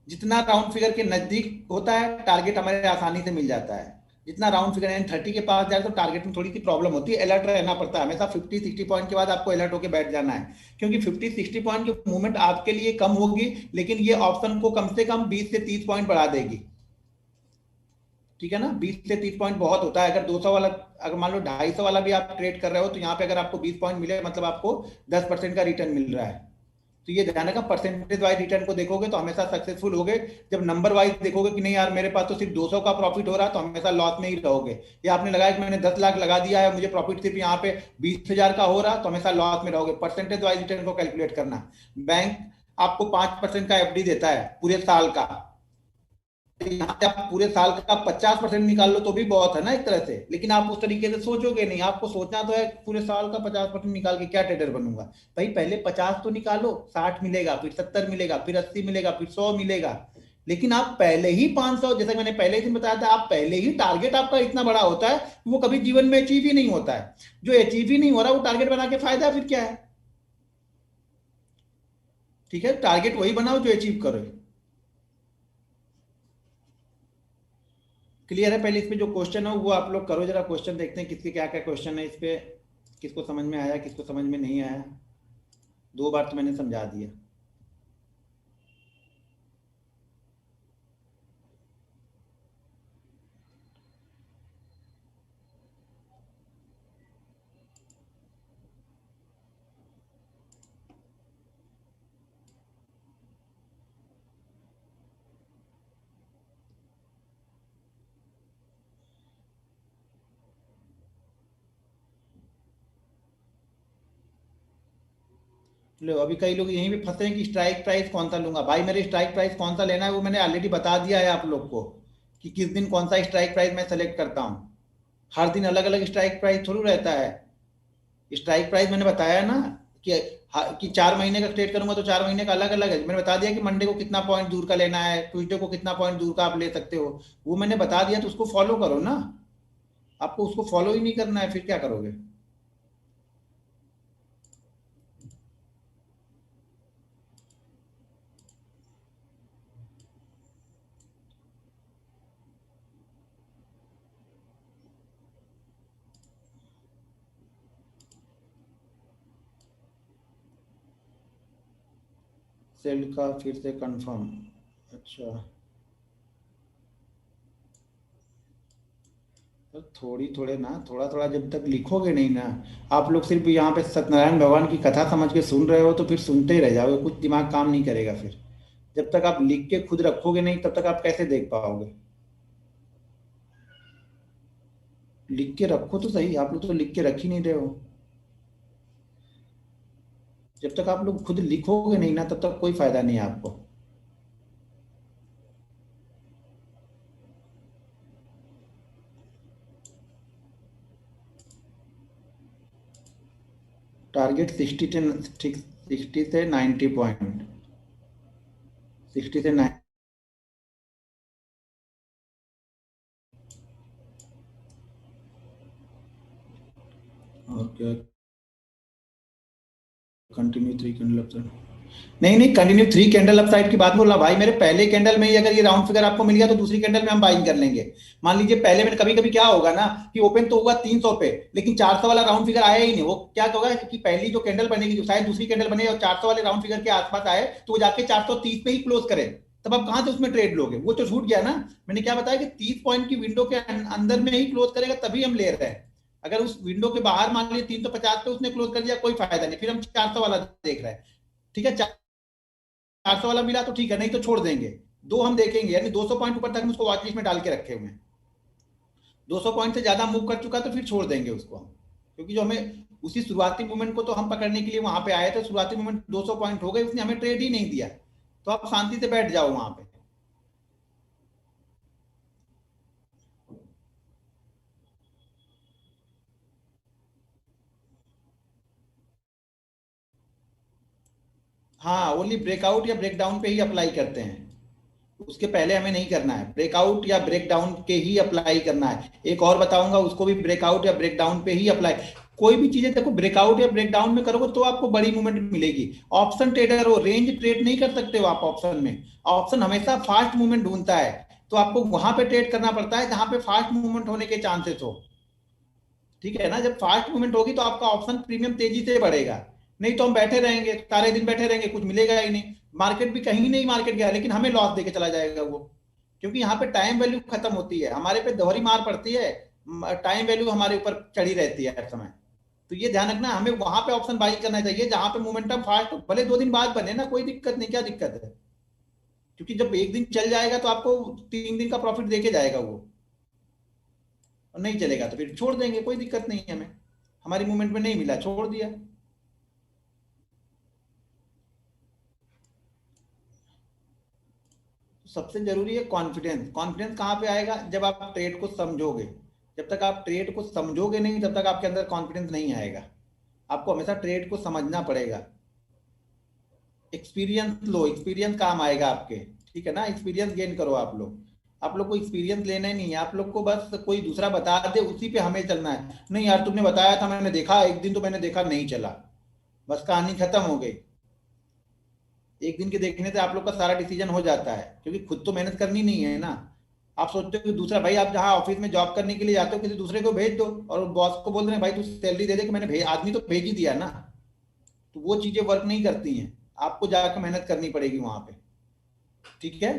जितना राउंड फिगर के नजदीक होता है टारगेट हमारे आसानी से मिल जाता है। जितना राउंड फिगर एंड 30 के पास जाए तो टारगेट में थोड़ी सी प्रॉब्लम होती है, अलर्ट रहना पड़ता है हमेशा। 50-60 पॉइंट के बाद आपको अलर्ट होकर बैठ जाना है, क्योंकि 50-60 पॉइंट की मूवमेंट आपके लिए कम होगी, लेकिन ये ऑप्शन को कम से कम 20 से 30 पॉइंट बढ़ा देगी। ठीक है ना, 20 से 30 पॉइंट बहुत होता है। अगर 200 वाला, अगर मान लो 250 वाला भी आप ट्रेड कर रहे हो, तो यहाँ पे अगर आपको 20 पॉइंट मिले मतलब आपको 10% का रिटर्न मिल रहा है। तो ये ध्यान रखा, परसेंटेज वाइज रिटर्न को देखोगे तो हमेशा सक्सेसफुल होगे। जब नंबर वाइज देखोगे कि नहीं यार मेरे पास तो सिर्फ 200 का प्रॉफिट हो रहा है, तो हमेशा लॉस में ही रहोगे। या आपने लगाया कि मैंने 10 लाख लगा दिया है, मुझे प्रॉफिट सिर्फ यहाँ पे 20,000 का हो रहा, तो हमेशा लॉस में रहोगे। परसेंटेज वाइज रिटर्न को कैलकुलेट करना। बैंक आपको 5% का एफडी देता है पूरे साल का, यहाँ से आप पूरे साल का 50% निकाल लो तो भी बहुत है ना एक तरह से। लेकिन आप उस तरीके से सोचोगे नहीं, आपको सोचना तो है पूरे साल का 50% निकाल के क्या ट्रेडर बनूंगा। भाई पहले 50 तो निकालो, 60 मिलेगा, फिर 70 मिलेगा, फिर 80 मिलेगा, फिर 100 मिलेगा। लेकिन आप पहले ही 500, जैसे मैंने पहले ही बताया था, आप पहले ही टारगेट आपका इतना बड़ा होता है, वो कभी जीवन में अचीव ही नहीं होता है। जो अचीव ही नहीं हो रहा वो टारगेट बना के फायदा फिर क्या है। ठीक है, टारगेट वही बनाओ जो अचीव करो। क्लियर है। पहले इस पे जो क्वेश्चन है वो आप लोग करो जरा, क्वेश्चन देखते हैं किसके क्या क्या क्वेश्चन है इस पे, किसको समझ में आया किसको समझ में नहीं आया। 2 बार तो मैंने समझा दिया। लो, अभी कई लोग यहीं पे फंसे हैं कि स्ट्राइक प्राइस कौन सा लूंगा। भाई मेरे स्ट्राइक प्राइस कौन सा लेना है वो मैंने ऑलरेडी बता दिया है आप लोग को, कि किस दिन कौन सा स्ट्राइक प्राइस मैं सेलेक्ट करता हूँ। हर दिन अलग अलग स्ट्राइक प्राइस थोड़ी रहता है। स्ट्राइक प्राइस मैंने बताया ना कि कि 4 महीने का ट्रेड करूंगा तो 4 महीने का अलग अलग है। मैंने बता दिया कि मंडे को कितना पॉइंट दूर का लेना है, ट्यूसडे को कितना पॉइंट दूर का आप ले सकते हो। वो मैंने बता दिया, तो उसको फॉलो करो ना। आपको उसको फॉलो ही नहीं करना है, फिर क्या करोगे। सेल का फिर से कंफर्म। अच्छा, तो थोड़ी थोड़े ना, थोड़ा थोड़ा जब तक लिखोगे नहीं ना। आप लोग सिर्फ यहाँ पे सत्यनारायण भगवान की कथा समझ के सुन रहे हो तो फिर सुनते ही रह जाओगे, कुछ दिमाग काम नहीं करेगा फिर। जब तक आप लिख के खुद रखोगे नहीं तब तक आप कैसे देख पाओगे। लिख के रखो तो सही, आप लोग तो लिख के रख ही नहीं रहे हो। जब तक आप लोग खुद लिखोगे नहीं ना तब तक कोई फायदा नहीं है आपको। टारगेट 60 से 90 पॉइंट। 60 से 90। और क्या, कंटिन्यू 3 कैंडल अपसाइड। नहीं नहीं, कंटिन्यू 3 कैंडल अपसाइड की बात बोल रहा भाई। मेरे पहले कैंडल में ही अगर ये राउंड फिगर आपको मिल गया तो दूसरी कैंडल में हम बाइंग कर लेंगे। मान लीजिए पहले में कभी कभी क्या होगा ना कि ओपन तो होगा 300 पे, लेकिन 400 वाला राउंड फिगर आया ही नहीं। वो क्या होगा कि पहली जो कैंडल बनेगी, जो शायद दूसरी कैंडल बने और 400 वाले राउंड फिगर के आसपास आए, तो वो जाके 430 पे ही क्लोज करे। तब आप कहां से उसमें ट्रेड लोगे, वो तो छूट गया ना। मैंने क्या बताया कि 30 पॉइंट की विंडो के अंदर में ही क्लोज करेगा तभी हम ले रहे हैं। अगर उस विंडो के बाहर मान लीजिए 350 पे उसने क्लोज कर दिया, कोई फायदा नहीं, फिर हम 400 वाला देख रहे हैं। ठीक है, 400 वाला मिला तो ठीक है, नहीं तो छोड़ देंगे। दो हम देखेंगे, यानी 200 पॉइंट ऊपर तक हम उसको वॉच लिस्ट में डाल के रखे हुए हैं। 200 पॉइंट से ज्यादा मूव कर चुका तो फिर छोड़ देंगे उसको हम। क्योंकि जो हमें उसी शुरुआती मूवमेंट को तो हम पकड़ने के लिए वहां पे आए थे, शुरुआती मूवमेंट 200 पॉइंट हो गए, उसने हमें ट्रेड ही नहीं दिया। तो आप शांति से बैठ जाओ वहां पे। हाँ, ओनली ब्रेकआउट या ब्रेकडाउन पे ही अप्लाई करते हैं। उसके पहले हमें नहीं करना है, ब्रेकआउट या ब्रेकडाउन के ही अप्लाई करना है। एक और बताऊंगा, उसको भी ब्रेकआउट या ब्रेकडाउन पे ही अप्लाई। कोई भी चीजें देखो ब्रेकआउट या ब्रेकडाउन में करोगे तो आपको बड़ी मूवमेंट मिलेगी। ऑप्शन ट्रेडर हो, रेंज ट्रेड नहीं कर सकते हो आप ऑप्शन में। ऑप्शन हमेशा फास्ट मूवमेंट ढूंढता है। तो आपको वहां पे ट्रेड करना पड़ता है जहां पे फास्ट मूवमेंट होने के चांसेस हो। ठीक है ना, जब फास्ट मूवमेंट होगी तो आपका ऑप्शन प्रीमियम तेजी से बढ़ेगा। नहीं तो हम बैठे रहेंगे, सारे दिन बैठे रहेंगे, कुछ मिलेगा ही नहीं। मार्केट भी कहीं नहीं, मार्केट गया लेकिन हमें लॉस देके चला जाएगा वो। क्योंकि यहाँ पे टाइम वैल्यू खत्म होती है, हमारे पे दोहरी मार पड़ती है। टाइम वैल्यू हमारे ऊपर चढ़ी रहती है हर समय। तो ये ध्यान रखना, हमें वहां पे ऑप्शन बाई करना चाहिए जहां पे मोमेंटम फास्ट हो, भले 2 दिन बाद बने ना, कोई दिक्कत नहीं, क्या दिक्कत है। क्योंकि जब एक दिन चल जाएगा तो आपको 3 दिन का प्रॉफिट देके जाएगा वो। और नहीं चलेगा तो फिर छोड़ देंगे, कोई दिक्कत नहीं है हमें। हमारी मूवमेंट में नहीं मिला, छोड़ दिया। सबसे जरूरी है कॉन्फिडेंस। कॉन्फिडेंस कहाँ पे आएगा, जब आप ट्रेड को समझोगे। जब तक आप ट्रेड को समझोगे नहीं तब तक आपके अंदर कॉन्फिडेंस नहीं आएगा। आपको हमेशा ट्रेड को समझना पड़ेगा। एक्सपीरियंस लो, एक्सपीरियंस काम आएगा आपके। ठीक है ना, एक्सपीरियंस गेन करो आप लोग। आप लोग को एक्सपीरियंस लेना ही नहीं है, आप लोग को बस कोई दूसरा बता दे उसी पे हमें चलना है। नहीं यार, तुमने बताया था, मैंने देखा एक दिन, तो मैंने देखा नहीं चला, बस कहानी खत्म हो गई। एक दिन के देखने से आप लोग का सारा डिसीजन हो जाता है, क्योंकि खुद तो मेहनत करनी नहीं है ना। आप सोचते हो कि दूसरा, भाई आप जहाँ ऑफिस में जॉब करने के लिए जाते हो किसी दूसरे को भेज दो, और बॉस को बोल रहे हैं भाई तू सैलरी दे दे, कि मैंने भेज, आदमी तो भेज ही दिया ना। तो वो चीजें वर्क नहीं करती हैं, आपको जाकर मेहनत करनी पड़ेगी वहां पे। ठीक है,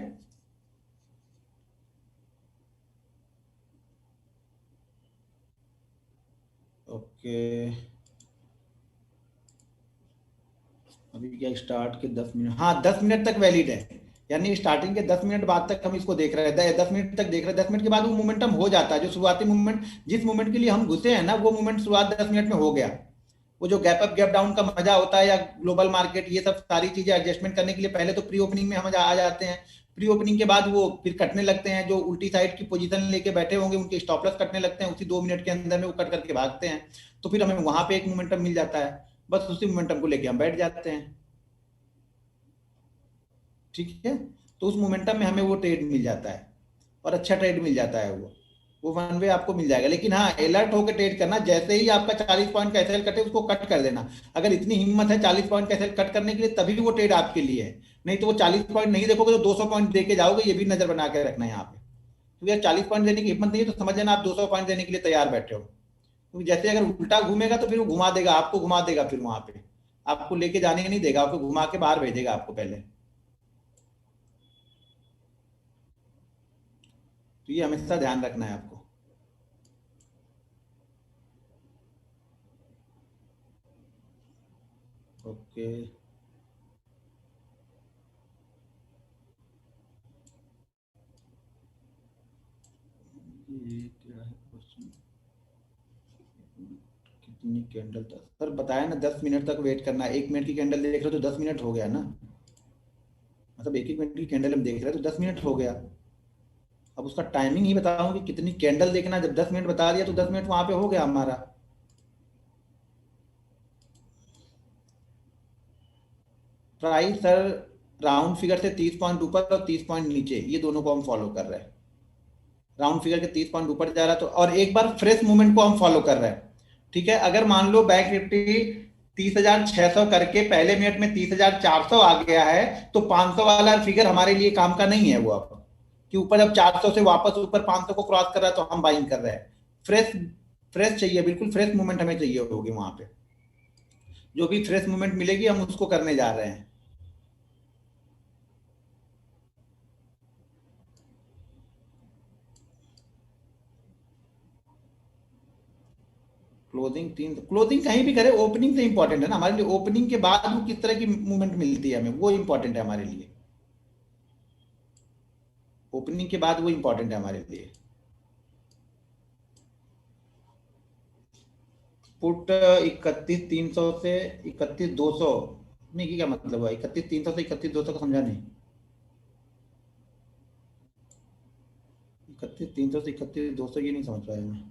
ओके। अभी क्या स्टार्ट के 10 मिनट, हाँ 10 मिनट तक वैलिड है, यानी स्टार्टिंग के 10 मिनट बाद तक हम इसको देख रहे हैं, 10 मिनट तक देख रहे हैं, 10 मिनट के बाद वो मोमेंटम हो जाता है, जो शुरुआती मूवमेंट, जिस मूवमेंट के लिए हम घुसे हैं ना, वो मूवमेंट शुरुआत 10 मिनट में हो गया। वो जो गैप अप गैप डाउन का मजा होता है, या ग्लोबल मार्केट, ये सब सारी चीजें एडजस्टमेंट करने के लिए पहले तो प्री ओपनिंग में हम आ जाते हैं, प्री ओपनिंग के बाद वो फिर कटने लगते हैं, जो उल्टी साइड की पोजीशन लेके बैठे होंगे उनके स्टॉप लॉस कटने लगते हैं, उसी 2 मिनट के अंदर में वो कट करके भागते हैं, तो फिर हमें वहां पे एक मोमेंटम मिल जाता है, बस उसी मोमेंटम को लेके हम बैठ जाते हैं। ठीक है, तो उस मोमेंटम में हमें वो ट्रेड मिल जाता है, और अच्छा ट्रेड मिल जाता है, वो वन वे आपको मिल जाएगा। लेकिन हाँ, अलर्ट होकर ट्रेड करना, जैसे ही आपका 40 पॉइंट का एसएल कटे उसको कट कर देना। अगर इतनी हिम्मत है 40 पॉइंट का एसएल कट करने के लिए, तभी वो ट्रेड आपके लिए है, नहीं तो वो 40 पॉइंट नहीं देखोगे तो 200 पॉइंट दे के जाओगे, ये भी नजर बना के रखना है यहाँ पे। क्योंकि यार 40 पॉइंट देने की हिम्मत नहीं है तो समझ लेना आप 200 पॉइंट देने के लिए तैयार बैठे हो, क्योंकि जैसे अगर उल्टा घूमेगा तो फिर वो घुमा देगा, आपको घुमा देगा, फिर वहां पे आपको लेके जाने नहीं देगा, आपको घुमा के बाहर भेजेगा आपको पहले। तो ये हमेशा ध्यान रखना है आपको। ओके, ये क्या है क्वेश्चन, कितनी कैंडल तक सर बताया ना, 10 मिनट तक वेट करना है, 1 मिनट की कैंडल देख रहे हो तो 10 मिनट हो गया ना, मतलब 1 1 मिनट की कैंडल हम देख रहे हैं तो 10 मिनट हो गया। अब उसका टाइमिंग ही बताऊं कि कितनी कैंडल देखना, जब 10 मिनट बता दिया तो 10 मिनट वहां पे हो गया हमारा। प्राइस सर राउंड फिगर से 30 पॉइंट ऊपर और 30 पॉइंट नीचे, ये दोनों को हम फॉलो कर रहे हैं। राउंड फिगर के 30 पॉइंट ऊपर जा रहा है तो, और एक बार फ्रेश मूवमेंट को हम फॉलो कर रहे हैं। ठीक है, अगर मान लो बैंक निफ्टी 30,600 करके पहले मिनट में 30,400 आ गया है, तो 500 वाला फिगर हमारे लिए काम का नहीं है वो अब, कि ऊपर जब 400 से वापस ऊपर 500 को क्रॉस कर रहा है तो हम बाइंग कर रहे हैं। फ्रेश फ्रेश चाहिए, बिल्कुल फ्रेश मूवमेंट हमें चाहिए होगी वहां पे, जो भी फ्रेश मूवमेंट मिलेगी हम उसको करने जा रहे हैं। क्लोजिंग कहीं भी करे, ओपनिंग से इंपॉर्टेंट है ना हमारे लिए, ओपनिंग के बाद वो किस तरह की मूवमेंट मिलती है हमें, वो इंपॉर्टेंट है हमारे लिए, ओपनिंग के बाद वो इंपॉर्टेंट है हमारे लिए। पुट 31,300 से 31,200, नहीं, क्या मतलब हुआ 31,300 से 31,200 का, समझा नहीं। 31,300 से 31,200 ये नहीं समझ पाया मैं।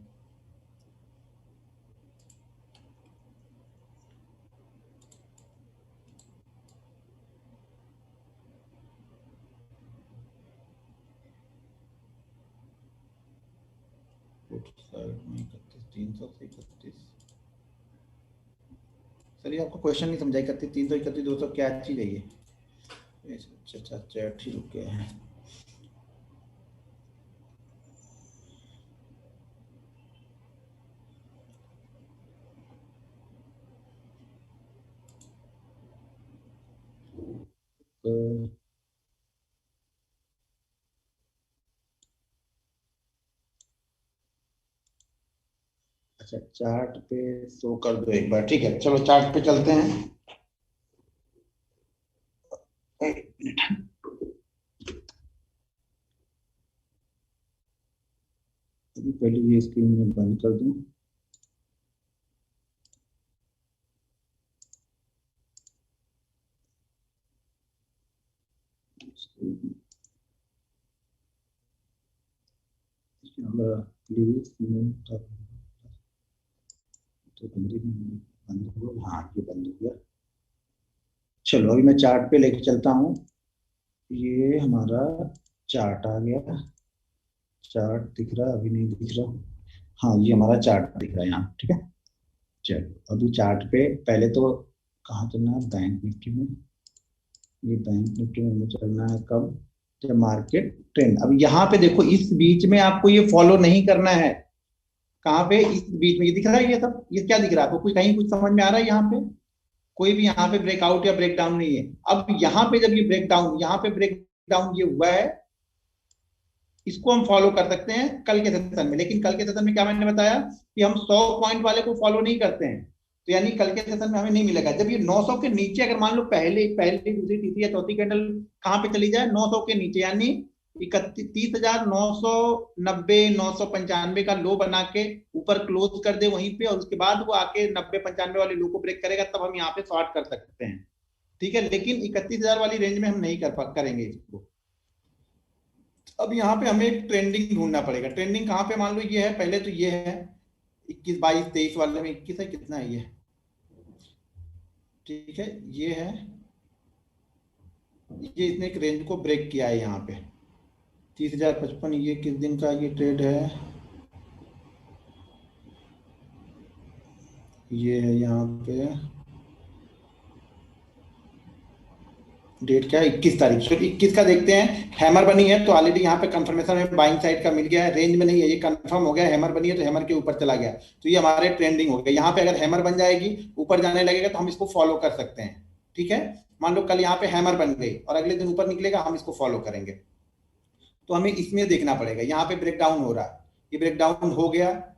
पुट साइड में 31,300 से 31, सर ये आपको क्वेश्चन नहीं समझा, 31,300 31,200 क्या चीज है ये? अच्छा अच्छा अच्छा, ठीक रुके हैं। अच्छा, चार्ट पे शो कर दो एक बार, ठीक है, चलो चार्ट पे चलते हैं। अभी पहले ये स्क्रीन में बंद कर दूं। प्लीज तो बंद हो, हाँ ये बंद हो गया। चलो अभी मैं चार्ट पे लेके चलता हूँ, ये हमारा चार्ट आ गया। चार्ट दिख रहा अभी नहीं दिख रहा, हाँ ये हमारा चार्ट दिख रहा है यहाँ, ठीक है। चलो अभी चार्ट पे पहले तो कहाँ चलना है, बैंक निफ्टी में। ये बैंक निफ्टी में हमें चलना है कब, जब मार्केट ट्रेंड, अब यहाँ पे देखो इस बीच में आपको ये फॉलो नहीं करना है। कहाँ पे, इस बीच में ये दिख रहा है, ये सब ये क्या दिख रहा है आपको, कोई कहीं कुछ समझ में आ रहा है यहाँ पे? कोई भी यहाँ पे ब्रेकआउट या ब्रेक डाउन नहीं है। अब यहाँ पे जब ये ब्रेक डाउन, यहाँ पे ब्रेक डाउन ये हुआ है, इसको हम फॉलो कर सकते हैं कल के सेशन में। लेकिन कल के सेशन में क्या मैंने बताया कि हम 100 पॉइंट वाले को फॉलो नहीं करते हैं, तो यानी कल के सेशन में हमें नहीं मिलेगा। जब ये 900 के नीचे अगर मान लो पहले पहली दूसरी तीसरी या चौथी कैंडल कहाँ पे चली जाए, 900 के नीचे, यानी 31,990 995 का लो बना के ऊपर क्लोज कर दे वहीं पे, और उसके बाद वो आके 90-95 वाले लो को ब्रेक करेगा, तब हम यहाँ पे शॉर्ट कर सकते हैं। ठीक है, लेकिन 31,000 वाली रेंज में हम नहीं करेंगे इसको। अब यहाँ पे हमें एक ट्रेंडिंग ढूंढना पड़ेगा। ट्रेंडिंग कहाँ पे, मान लो ये है, पहले तो ये है 21 22 23 वाले में 21 है, कितना है ये, ठीक है, ये है, ये इसने एक रेंज को ब्रेक किया है यहाँ पे 30,055। ये किस दिन का ये ट्रेड है, ये है यहाँ पे, डेट क्या है 21 तारीख। चलो 21 का देखते हैं। हैमर बनी है तो ऑलरेडी यहाँ पे कंफर्मेशन में बाइंग साइड का मिल गया है, रेंज में नहीं है, ये कंफर्म हो गया। हैमर बनी है तो हैमर के ऊपर चला गया, तो ये हमारे ट्रेंडिंग हो गया। यहाँ पे अगर हैमर बन जाएगी, ऊपर जाने लगेगा, तो हम इसको फॉलो कर सकते हैं। ठीक है, मान लो कल यहाँ पे हैमर बन गई और अगले दिन ऊपर निकलेगा, हम इसको फॉलो करेंगे। तो हमें इसमें देखना पड़ेगा, यहाँ पे ब्रेक डाउन हो रहा है, ये ब्रेक डाउन हो गया,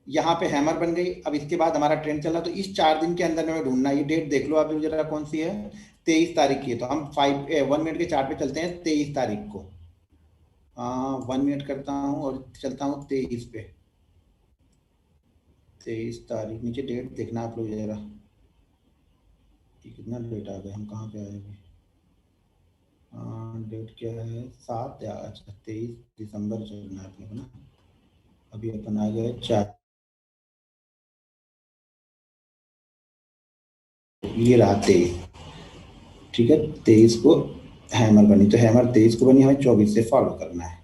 यहाँ पे हैमर बन गई, अब इसके बाद हमारा ट्रेंड चल रहा, तो इस 4 दिन के अंदर में ढूंढना। ये डेट देख लो आप जरा कौन सी है, 23 तारीख की है। तो हम 1 मिनट के चार्ट पे चलते हैं 23 तारीख को। 1 मिनट करता हूँ और चलता हूँ 23 पे। 23 तारीख, नीचे डेट देखना आप लोग जरा, कितना डेट आ गया, हम कहाँ पे आए अभी। डेट क्या है, 7 या अच्छा 23 दिसंबर चलना है अपने को ना। अभी अपन आ गए 4, ये रहा 23। ठीक है, 23 को हैमर बनी, तो हैमर 23 को बनी, हमें 24 से फॉलो करना है।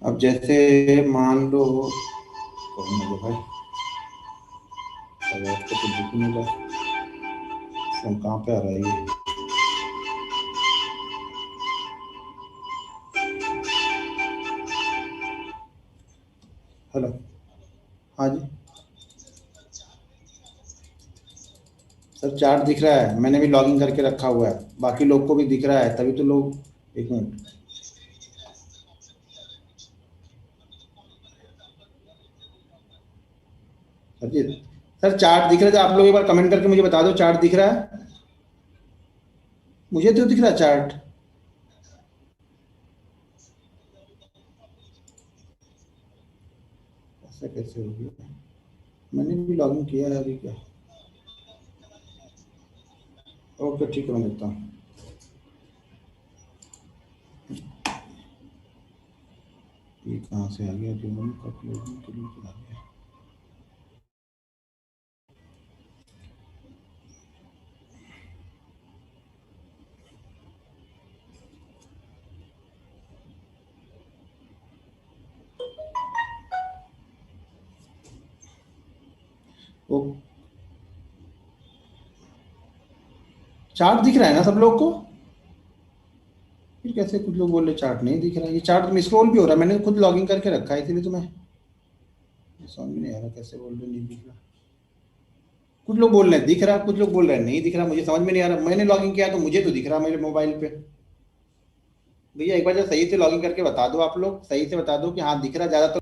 अब जैसे मान लो, कौन है वो भाई, अब आपको तो दिख नहीं रहा, फोन कहाँ पे आ रहा है ये, हेलो, हाँ जी सर, चार्ट दिख रहा है, मैंने भी लॉगिन करके रखा हुआ है, बाकी लोग को भी दिख रहा है, तभी तो लोग, एक मिनट सर जी, सर चार्ट दिख रहा है तो आप लोग एक बार कमेंट करके मुझे बता दो, चार्ट दिख रहा है, मुझे तो दिख रहा है चार्ट। ऐसा कैसे हो गया, मैंने भी लॉगिन किया है अभी क्या। ओके ठीक है, मैं देखता हूँ। ये कहाँ से आ गया, जो मैंने कब लॉगिन के लिए आ गया। वो चार्ट दिख रहा है ना सब लोग को, फिर कैसे कुछ लोग बोल रहे चार्ट नहीं दिख रहा है। ये चार्ट में स्क्रॉल भी हो रहा है, मैंने खुद लॉगिन करके रखा है, इसीलिए तो मैं समझ में नहीं आ रहा कैसे बोल रहे नहीं दिख रहा। कुछ लोग बोल रहे हैं दिख रहा, कुछ लोग बोल रहे हैं नहीं दिख रहा, मुझे समझ में नहीं आ रहा। मैंने लॉगिन किया तो मुझे तो दिख रहा मेरे मोबाइल पे। भैया एक बार जरा सही से लॉगिन करके बता दो, आप लोग सही से बता दो कि हाँ दिख रहा, ज्यादा तो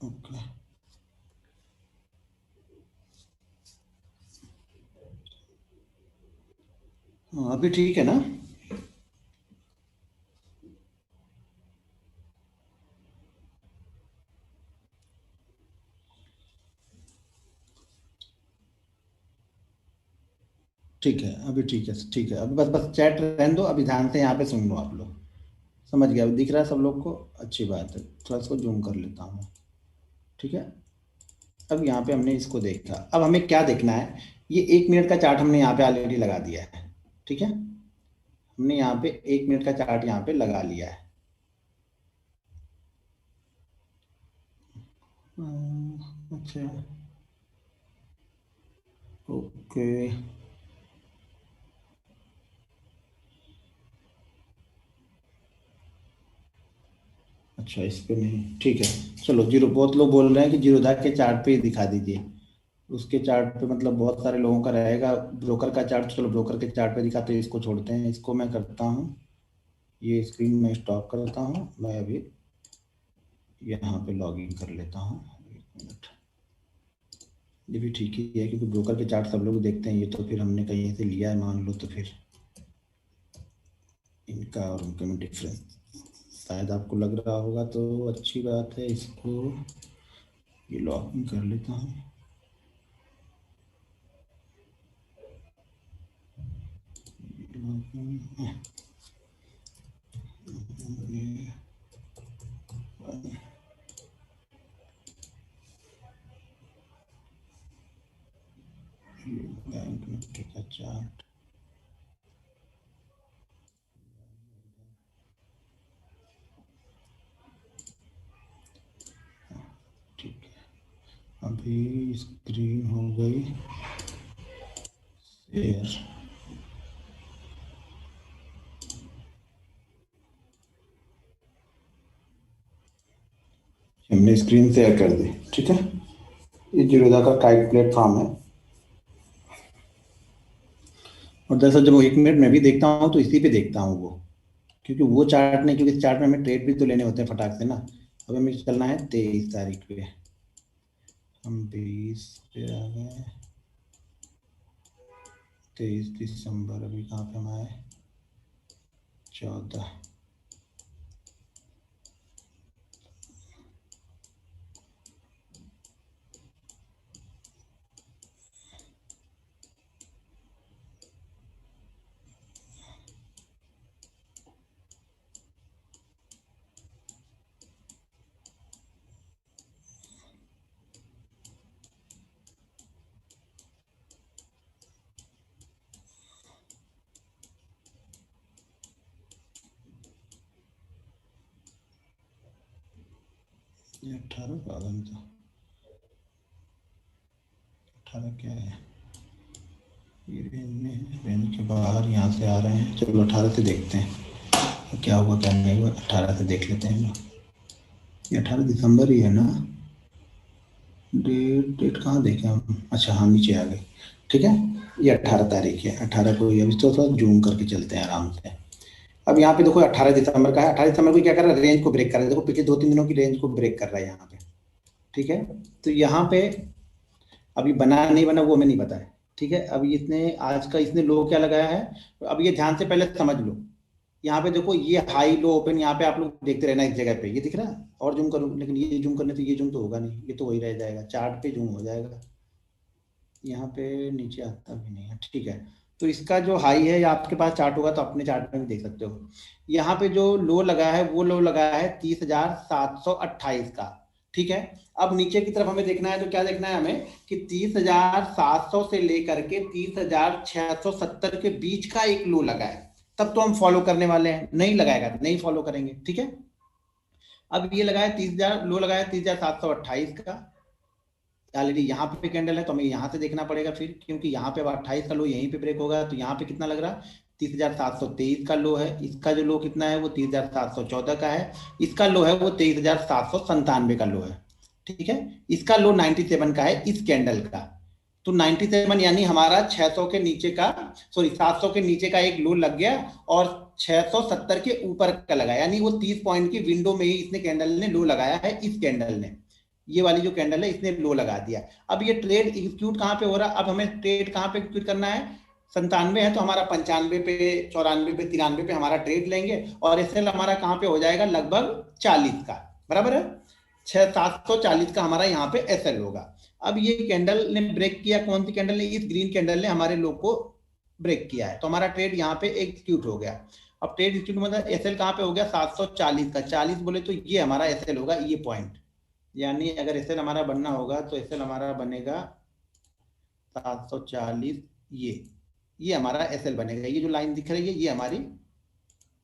ओके, हाँ अभी ठीक है ना? ठीक है, अभी ठीक है, ठीक है, अभी बस बस चैट रहने दो, अभी ध्यान से यहाँ पे सुन लो आप लोग। समझ गया, अभी दिख रहा है सब लोग को? अच्छी बात है, थोड़ा इसको जूम कर लेता हूँ। ठीक है, अब यहाँ पे हमने इसको देखा, अब हमें क्या देखना है? ये 1 मिनट का चार्ट हमने यहाँ पे ऑलरेडी लगा दिया है। ठीक है, हमने यहाँ पे 1 मिनट का चार्ट यहाँ पे लगा लिया है। अच्छा, ओके, अच्छा इस पे नहीं, ठीक है। चलो जीरो, बहुत लोग बोल रहे हैं कि जीरोधा के चार्ट पे ही दिखा दीजिए। उसके चार्ट पे मतलब बहुत सारे लोगों का रहेगा, ब्रोकर का चार्ट, चलो ब्रोकर के चार्ट पे दिखाते हैं, इसको छोड़ते हैं, इसको मैं करता हूँ, ये स्क्रीन में स्टॉप करता हूँ, मैं अभी यहाँ पे लॉग इन कर लेता हूँ। 1 मिनट, ये भी ठीक ही है क्योंकि ब्रोकर के चार्ट सब लोग देखते हैं, ये तो फिर हमने कहीं से लिया है मान लो, तो फिर इनका और उनके में डिफरेंस शायद आपको लग रहा होगा, तो अच्छी बात है, इसको ये लॉग इन कर लेता हूँ। बैंक निफ्टी का चार्ट, ठीक है, अभी स्क्रीन हो गई शेयर, हमने स्क्रीन शेयर कर दी। ठीक है, ये जीरोधा का काइट प्लेटफॉर्म है, और दरअसल जब वो 1 मिनट में भी देखता हूँ तो इसी पे देखता हूँ वो, क्योंकि वो चार्ट नहीं, क्योंकि इस चार्ट में हमें ट्रेड भी तो लेने होते हैं फटाक से ना। अब हमें चलना है 23 तारीख पे, हम 20 पे आ गए, 23 दिसंबर, अभी कहाँ पे हम आए, 14, ये 18 का आदम था, 18 क्या है, ये रेंज में है, रेंज के बाहर यहाँ से आ रहे हैं, चलो 18 से देखते हैं क्या हुआ क्या नहीं हुआ, 18 से देख लेते हैं लोग। ये 18 दिसंबर ही है ना? डेट डेट कहाँ देखें हम, अच्छा हाँ नीचे आ गए। ठीक है, ये 18 तारीख है, 18 को ये, अभी तो थोड़ा जूम करके चलते हैं आराम से। अब यहाँ पे देखो 18 दिसंबर का है, 18 दिसंबर को क्या कर रहा है, रेंज को ब्रेक कर रहा है, देखो पिछले 2-3 दिनों की रेंज को ब्रेक कर रहा है यहाँ पे। ठीक है, तो यहाँ पे अभी बना नहीं बना वो हमें नहीं पता है। ठीक है, अब इसने आज का इसने लो क्या लगाया है, अब ये ध्यान से पहले समझ लो। यहाँ पे देखो ये हाई लो ओपन, यहाँ पे आप लोग देखते रहना इस जगह पे, ये दिख रहा है, और जूम करूँ लेकिन ये जूम करने से ये जूम तो होगा नहीं, ये तो वही रह जाएगा, चार्ट पे जूम हो जाएगा, यहाँ पे नीचे आता भी नहीं है। ठीक है, तो इसका जो हाई है, या आपके पास चार्ट होगा तो अपने चार्ट में भी देख सकते हो, यहाँ पे जो लो लगा है वो लो लगा है 30,728 का। ठीक है, अब नीचे की तरफ हमें देखना है, तो क्या देखना है हमें कि 30,700 से लेकर के 30,670 के बीच का एक लो लगा है, तब तो हम फॉलो करने वाले हैं, नहीं लगाएगा तो नहीं फॉलो करेंगे। ठीक है, अब ये लगाया 30,000, लो लगाया 30,728 का, ऑलरेडी यहाँ पे कैंडल है, तो हमें यहाँ से देखना पड़ेगा फिर, क्योंकि यहाँ पे अब 28 का लो यहीं पे ब्रेक होगा, तो यहाँ पे कितना लग रहा, 30,723 का लो है, इसका जो लो कितना है वो 30,714 का है, इसका लो है वो 23,797 का लो है। ठीक है, इसका लो 97 का है इस कैंडल का, तो 97 यानी हमारा 600 के नीचे का, सॉरी 700 के नीचे का एक लो लग गया, और 670 के ऊपर का लगा, यानी वो 30 पॉइंट की विंडो में ही इसने कैंडल ने लो लगाया है, इस कैंडल ने। ये वाली जो कैंडल है इसने लो लगा दिया। अब ये ट्रेड एग्जीक्यूट कहाँ पे हो रहा है, अब हमें ट्रेड कहाँ पे एग्जीक्यूट करना है, 97 है तो हमारा 95 पे, 94 पे, 93 पे हमारा ट्रेड लेंगे, और एसएल हमारा कहाँ पे हो जाएगा, लगभग 40 का, बराबर है, 740 का हमारा यहाँ पे एसएल होगा। अब ये कैंडल ने ब्रेक किया, कौन सी कैंडल ने, इस ग्रीन कैंडल ने हमारे लो को ब्रेक किया है, तो हमारा ट्रेड यहाँ पे एग्जीक्यूट हो गया। अब ट्रेड एग्जीक्यूट मतलब एसएल कहाँ पे हो गया, 740 का, 40 बोले तो ये हमारा एसएल होगा, ये पॉइंट, यानी अगर एसएल हमारा बनना होगा तो एसएल हमारा बनेगा 740, ये हमारा एसएल बनेगा, ये जो लाइन दिख रही है ये हमारी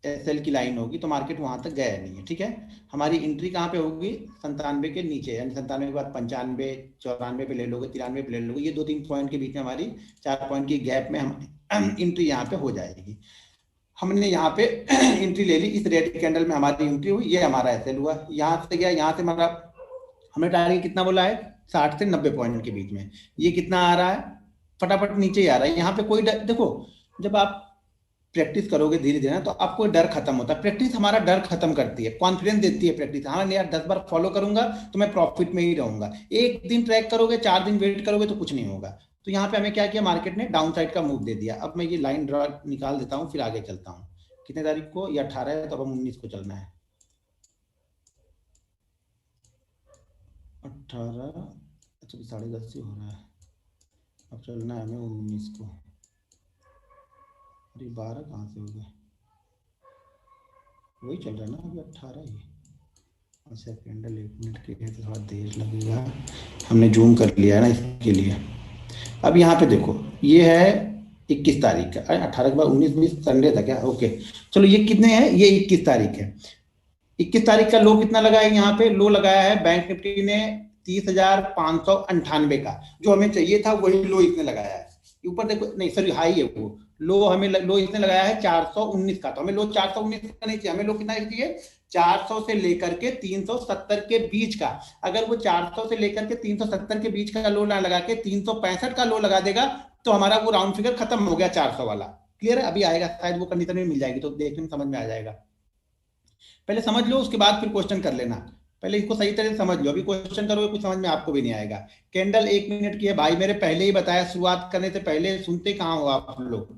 एसएल की लाइन होगी, तो मार्केट वहां तक गया नहीं है, ठीक है। हमारी एंट्री कहाँ पे होगी, 97 के नीचे, यानी 97 के बाद 95, 94 पे ले लोगे, 93 पे ले लोगे, ये 2-3 पॉइंट के बीच में हमारी 4 पॉइंट की गैप में हम एंट्री यहाँ पे हो जाएगी। हमने यहाँ पे एंट्री ले ली, इस रेड कैंडल में हमारी एंट्री हुई, ये हमारा एसएल हुआ, यहाँ से गया, यहाँ से हमारा हमने टारगेट कितना बोला है, 60 से 90 पॉइंट के बीच में, ये कितना आ रहा है, फटाफट नीचे ही आ रहा है। यहाँ पे कोई देखो, जब आप प्रैक्टिस करोगे धीरे धीरे ना, तो आपको डर खत्म होता है, प्रैक्टिस हमारा डर खत्म करती है, कॉन्फिडेंस देती है प्रैक्टिस, हाँ यार 10 बार फॉलो करूंगा तो मैं प्रॉफिट में ही रहूंगा। एक दिन ट्रैक करोगे, 4 दिन वेट करोगे तो कुछ नहीं होगा। तो यहाँ पे हमें क्या किया, मार्केट ने डाउन साइड का मूव दे दिया। अब मैं ये लाइन ड्रॉ निकाल देता हूँ, फिर आगे चलता हूँ। कितने तारीख को, ये 18 है, तो अब हम 19 को चलना है, 18, अच्छा 10:30 से हो रहा है, अब चलना है हमें 19 को। अरे 12 कहाँ से हो गए, वही चल रहा है ना अभी 18 ही। अच्छा कैंडल 1 मिनट के लिए तो थोड़ा देर लगेगा, हमने जूम कर लिया है ना इसके लिए। अब यहाँ पे देखो, ये है 21 तारीख का, 18 के बाद 19, 20 संडे था क्या, ओके। चलो ये कितने हैं, ये 21 तारीख है। 21 तारीख का लो कितना लगाया है, यहाँ पे लो लगाया है बैंक निफ्टी ने 30,598 का, जो हमें चाहिए था वही लो इसने लगाया है। ऊपर देखो, नहीं सॉरी हाई है वो, लो हमें लो इसने लगाया है 419 का, तो हमें लो 419 का नहीं चाहिए, हमें लो कितना चाहिए, 400 से लेकर के 370 के बीच का। अगर वो 400 से लेकर के 370 के बीच का लो ना लगा के 365 का लो लगा देगा, तो हमारा वो राउंड फिगर खत्म हो गया 400 वाला। क्लियर है, अभी आएगा शायद वो कंडीशन में मिल जाएगी, तो देखने में समझ में आ जाएगा। पहले समझ लो, उसके बाद फिर क्वेश्चन कर लेना, पहले इसको सही तरह से समझ लो, अभी क्वेश्चन करोगे कुछ समझ में आपको भी नहीं आएगा। कैंडल 1 मिनट की है भाई, मेरे पहले ही बताया, शुरुआत करने से पहले सुनते कहाँ हो आप लोग,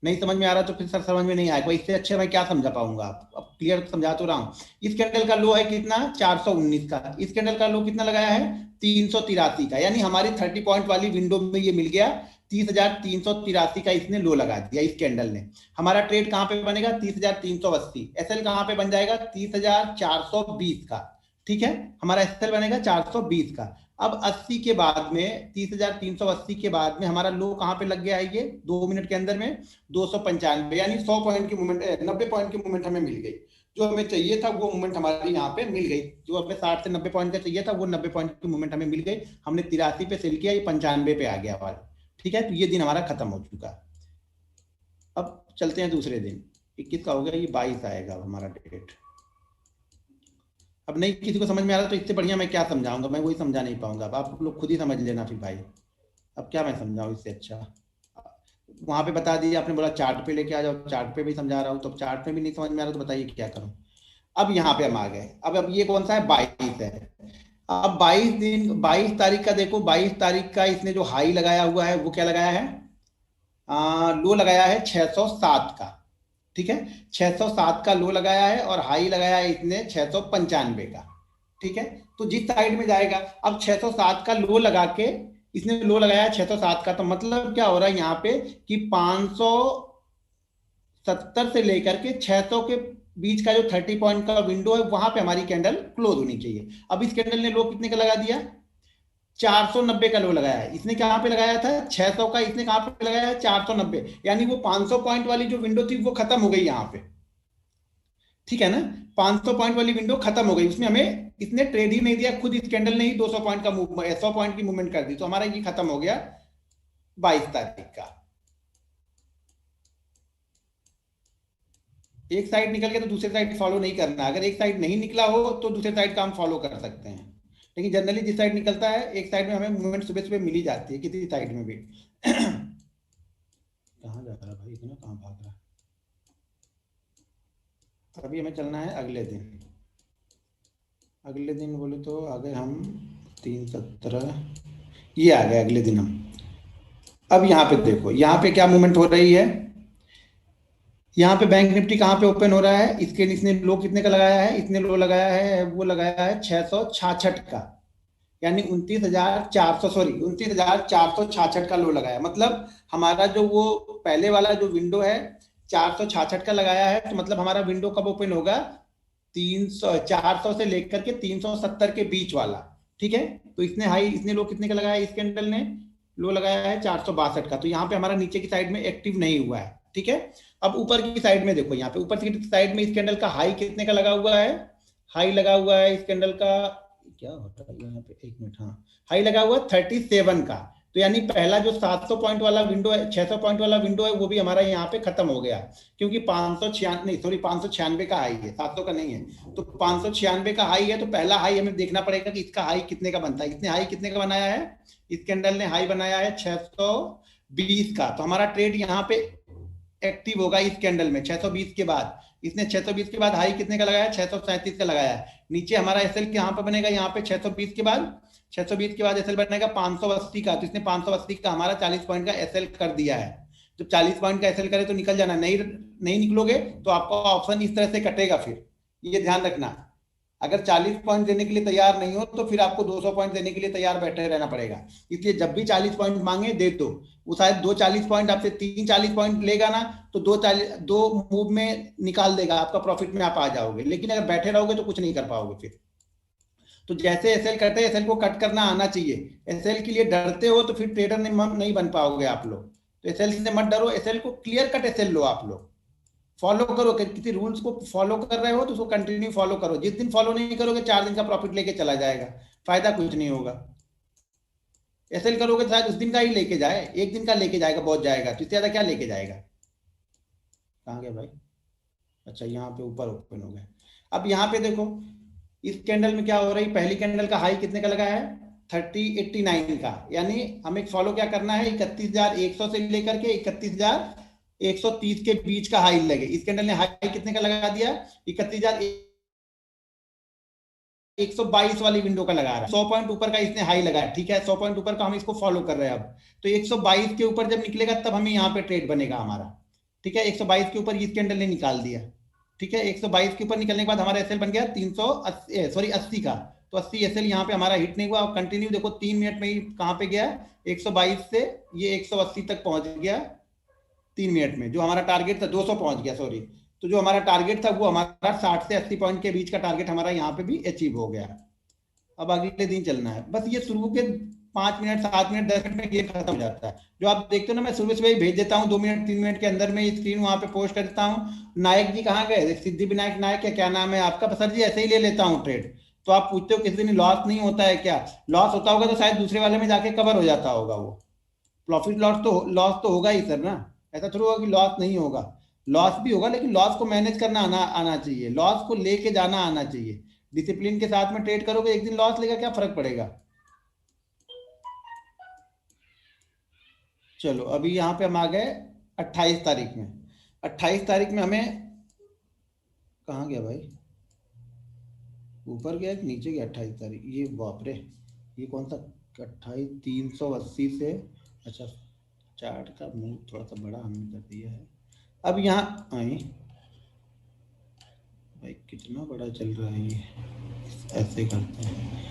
नहीं समझ में आ रहा तो फिर सर समझ में नहीं आएगा, इससे अच्छे मैं क्या समझा पाऊंगा, अब क्लियर समझा तो रहा हूँ। इस कैंडल का लो है कितना, 419 का, इस कैंडल का लो कितना लगाया है, 383 का, यानी हमारी 30 पॉइंट वाली विंडो में ये मिल गया, 30,383 का इसने लो लगा दिया इस कैंडल ने। हमारा ट्रेड कहां पे बनेगा, 30,380, एसएल कहां पे बन जाएगा, 30,420 का, ठीक है, हमारा एसएल बनेगा 420 का। अब 80 के बाद में, 30,380 के बाद में हमारा लो कहां पे लग गया है, ये 2 मिनट के अंदर में 295, यानी 100 पॉइंट की मूवमेंट, 90 पॉइंट की मूवमेंट हमें मिल गई, जो हमें चाहिए था वो मूवमेंट हमारी यहाँ पे मिल गई, जो हमें 60 से 90 पॉइंट का चाहिए था वो 90 पॉइंट की मूवमेंट हमें मिल गई, हमने 83 पे सेल किया, ये 95 पे आ गया वाला, ठीक है, तो ये दिन हमारा खत्म हो चुका। अब चलते हैं दूसरे दिन, 21 का हो गया, ये 22 आएगा हमारा डेट। अब नहीं किसी को समझ में आ रहा तो इससे बढ़िया मैं क्या समझाऊंगा, मैं वही समझा नहीं पाऊंगा, अब आप लोग खुद ही समझ लेना फिर भाई, अब क्या मैं समझाऊं इससे अच्छा। वहां पे बता दिया, आपने बोला चार्ट पे लेके आ जाओ, चार्ट पे भी समझा रहा हूँ, तो चार्ट पे भी नहीं समझ में आ रहा तो बताइए क्या करूं। अब यहाँ पे हम आ गए, अब ये कौन सा है, 22 है। अब 22 तारीख का देखो, 22 तारीख का इसने जो हाई लगाया हुआ है वो क्या लगाया है, लो लगाया है 607 का, ठीक है, 607 का लो लगाया है, और हाई लगाया है इसने 695 का, ठीक है। तो जिस साइड में जाएगा, अब 607 का लो लगा के इसने लो लगाया है 607 का, तो मतलब क्या हो रहा है यहाँ पे कि 570 से लेकर के 600 के बीच का जो 30 पॉइंट का विंडो है, वहां पे हमारी कैंडल क्लोज होनी चाहिए। अब इस कैंडल ने लो कितने का लगा दिया, 490 का लो लगाया है इसने, कहां पे लगाया था 600 का, इसने कहां पे लगाया है 490, यानी वो 500 पॉइंट वाली जो विंडो थी वो खत्म हो गई यहाँ पे, ठीक है ना, 500 पॉइंट वाली विंडो खत्म हो गई, उसमें हमें इसने ट्रेड ही नहीं दिया, खुद इस कैंडल ने ही 200 पॉइंट का मूव, 100 पॉइंट की मूवमेंट कर दी, तो हमारा ये खत्म हो गया 22 तारीख का। एक साइड निकल के तो दूसरे साइड फॉलो नहीं करना, अगर एक साइड नहीं निकला हो तो दूसरे साइड का हम फॉलो कर सकते हैं, लेकिन जनरली जिस साइड निकलता है, एक साइड में हमें मूवमेंट सुबह सुबह मिल ही जाती है, किसी साइड में भी। कहाँ जा रहा है भाई, इतना कहाँ भाग रहा है। अभी हमें चलना है अगले दिन, अगले दिन बोले तो अगर हम 317 ये आ गया अगले दिन हम। अब यहाँ पे देखो, यहाँ पे क्या मूवमेंट हो रही है। यहाँ पे बैंक निफ्टी कहाँ पे ओपन हो रहा है, इसके इसने लो कितने का लगाया है, इसने लो लगाया है, वो लगाया है 666 का, यानी 29,400, सॉरी 29,466 का लो लगाया। मतलब हमारा जो वो पहले वाला जो विंडो है 466 का लगाया है, तो मतलब हमारा विंडो कब ओपन होगा, 400 से लेकर के 370 के बीच वाला। ठीक है, तो इसने हाई, इसने लो कितने का लगाया है, इस कैंडल ने लो लगाया है 462 का, तो यहाँ पे हमारा नीचे की साइड में एक्टिव नहीं हुआ है। ठीक है, अब ऊपर की साइड में देखो, यहाँ पे ऊपर की साइड में इस कैंडल का हाई कितने का लगा हुआ है, हाई लगा हुआ है इस कैंडल का, क्या होता है यहाँ पे, एक मिनट, हाँ, हाई लगा हुआ 37 का। तो यानी पहला जो 700 पॉइंट वाला विंडो है, 600 पॉइंट वाला विंडो है, वो भी हमारा यहाँ पे खत्म हो गया, क्योंकि 596 नहीं, सॉरी 596 का हाई है, 700 का नहीं है। तो 596 का हाई है, तो पहला हाई हमें देखना पड़ेगा कि इसका हाई कितने का बनता है। इसने हाई कितने का बनाया है, इस कैंडल ने हाई बनाया है 620 का, तो हमारा ट्रेड यहाँ पे एक्टिव होगा इस कैंडल में 620 के बाद। इसने 620 के बाद हाई कितने का लगाया, 637 का लगाया है। नीचे हमारा एसएल यहाँ पे बनेगा, यहाँ पे 620 के बाद, 620 के बाद एसएल बनेगा 580 का, तो इसने 580 का हमारा 40 पॉइंट का एसएल कर दिया है। जब 40 पॉइंट का एसएल करे तो निकल जाना, नहीं नहीं निकलोगे तो आपका ऑप्शन इस तरह से कटेगा। फिर ये ध्यान रखना, अगर 40 पॉइंट देने के लिए तैयार नहीं हो तो फिर आपको 200 पॉइंट देने के लिए तैयार बैठे रहना पड़ेगा। इसलिए जब भी 40 पॉइंट मांगे दे दो। वो शायद 2 40 पॉइंट आपसे 3 40 पॉइंट लेगा ना, तो 2 मूव में निकाल देगा, आपका प्रॉफिट में आप आ जाओगे। लेकिन अगर बैठे रहोगे तो कुछ नहीं कर पाओगे फिर। तो जैसे एसएल करते हैं, एसएल को कट करना आना चाहिए। एसएल के लिए डरते हो तो फिर ट्रेडर नहीं बन पाओगे आप लोग। तो एसएल से मत डरो, एसएल को क्लियर कट एसएल लो आप लोग, फॉलो करो। किसी रूल्स को फॉलो कर रहे हो तो उसको कंटिन्यू फॉलो करो। जिस दिन फॉलो नहीं करोगे 4 दिन का प्रॉफिट लेके चला जाएगा, फायदा कुछ नहीं होगा। एसएल करोगे तो शायद उस दिन का ही लेके जाए, एक दिन का लेके जाएगा, बहुत जाएगा, तो इससे ज्यादा क्या लेके जाएगा। कहाँ गया भाई, अच्छा यहाँ पे ऊपर ओपन हो गया। अब यहाँ पे देखो, इस कैंडल में क्या हो रही, पहली कैंडल का हाई कितने का लगा है, 3089 का, यानी हमें फॉलो क्या करना है, 31,100 से लेकर के 31,130 के बीच का हाई लगे। इस कैंडल ने हाई कितने का लगा दिया, 31,122 वाली विंडो का लगा रहा है। 100 पॉइंट ऊपर का इसने हाई लगाया, ठीक है, 100 पॉइंट ऊपर का हम इसको फॉलो कर रहे हैं। अब तो 122 के ऊपर जब निकलेगा तब हमें यहाँ पे ट्रेड बनेगा हमारा। ठीक है, 122 के ऊपर इस कैंडल ने निकाल दिया। ठीक है, 122 के ऊपर निकलने के बाद हमारा एसएल बन गया 380, सॉरी 80 का। तो 80 एसएल यहाँ पे हमारा हिट नहीं हुआ। और कंटिन्यू देखो 3 मिनट में ही कहाँ पे गया, 122 से ये 180 तक पहुंच गया 3 मिनट में। जो हमारा टारगेट था 200 पहुंच गया, सॉरी। तो जो हमारा टारगेट था वो हमारा 60 से 80 पॉइंट के बीच का टारगेट हमारा यहाँ पे भी अचीव हो गया। अब अगले दिन चलना है, बस ये शुरू के 5 मिनट 7 मिनट 10 मिनट में ये खत्म हो जाता है। जो आप देखते हो ना, मैं सुबह सुबह ही भेज देता हूँ, 2 मिनट 3 मिनट के अंदर में स्क्रीन वहां पे पोस्ट कर देता हूँ। नायक जी कहाँ गए, सिद्धि विनायक नायक, क्या नाम है आपका, सर जी ऐसे ही ले लेता हूँ ट्रेड। तो आप पूछते हो किसी दिन लॉस नहीं होता है क्या, लॉस होता होगा तो शायद दूसरे वाले में जाके कवर हो जाता होगा वो। प्रॉफिट लॉस तो होगा ही सर ना, ऐसा थोड़ा होगा कि लॉस नहीं होगा। लॉस भी होगा, लेकिन लॉस को मैनेज करना आना आना चाहिए, लॉस को लेके जाना आना चाहिए। डिसिप्लिन के साथ में ट्रेड करोगे, एक दिन लॉस लेगा क्या फर्क पड़ेगा। चलो अभी यहाँ पे हम आ गए 28 तारीख में। 28 तारीख में हमें, कहाँ गया भाई, ऊपर गया कि नीचे गया 28 तारीख, ये बाप रे, ये कौन सा 28, 380 से, अच्छा चार्ट का मुंह थोड़ा सा बड़ा हमने कर दिया है। अब यहाँ आए भाई, कितना बड़ा चल रहा है ये, ऐसे करते हैं।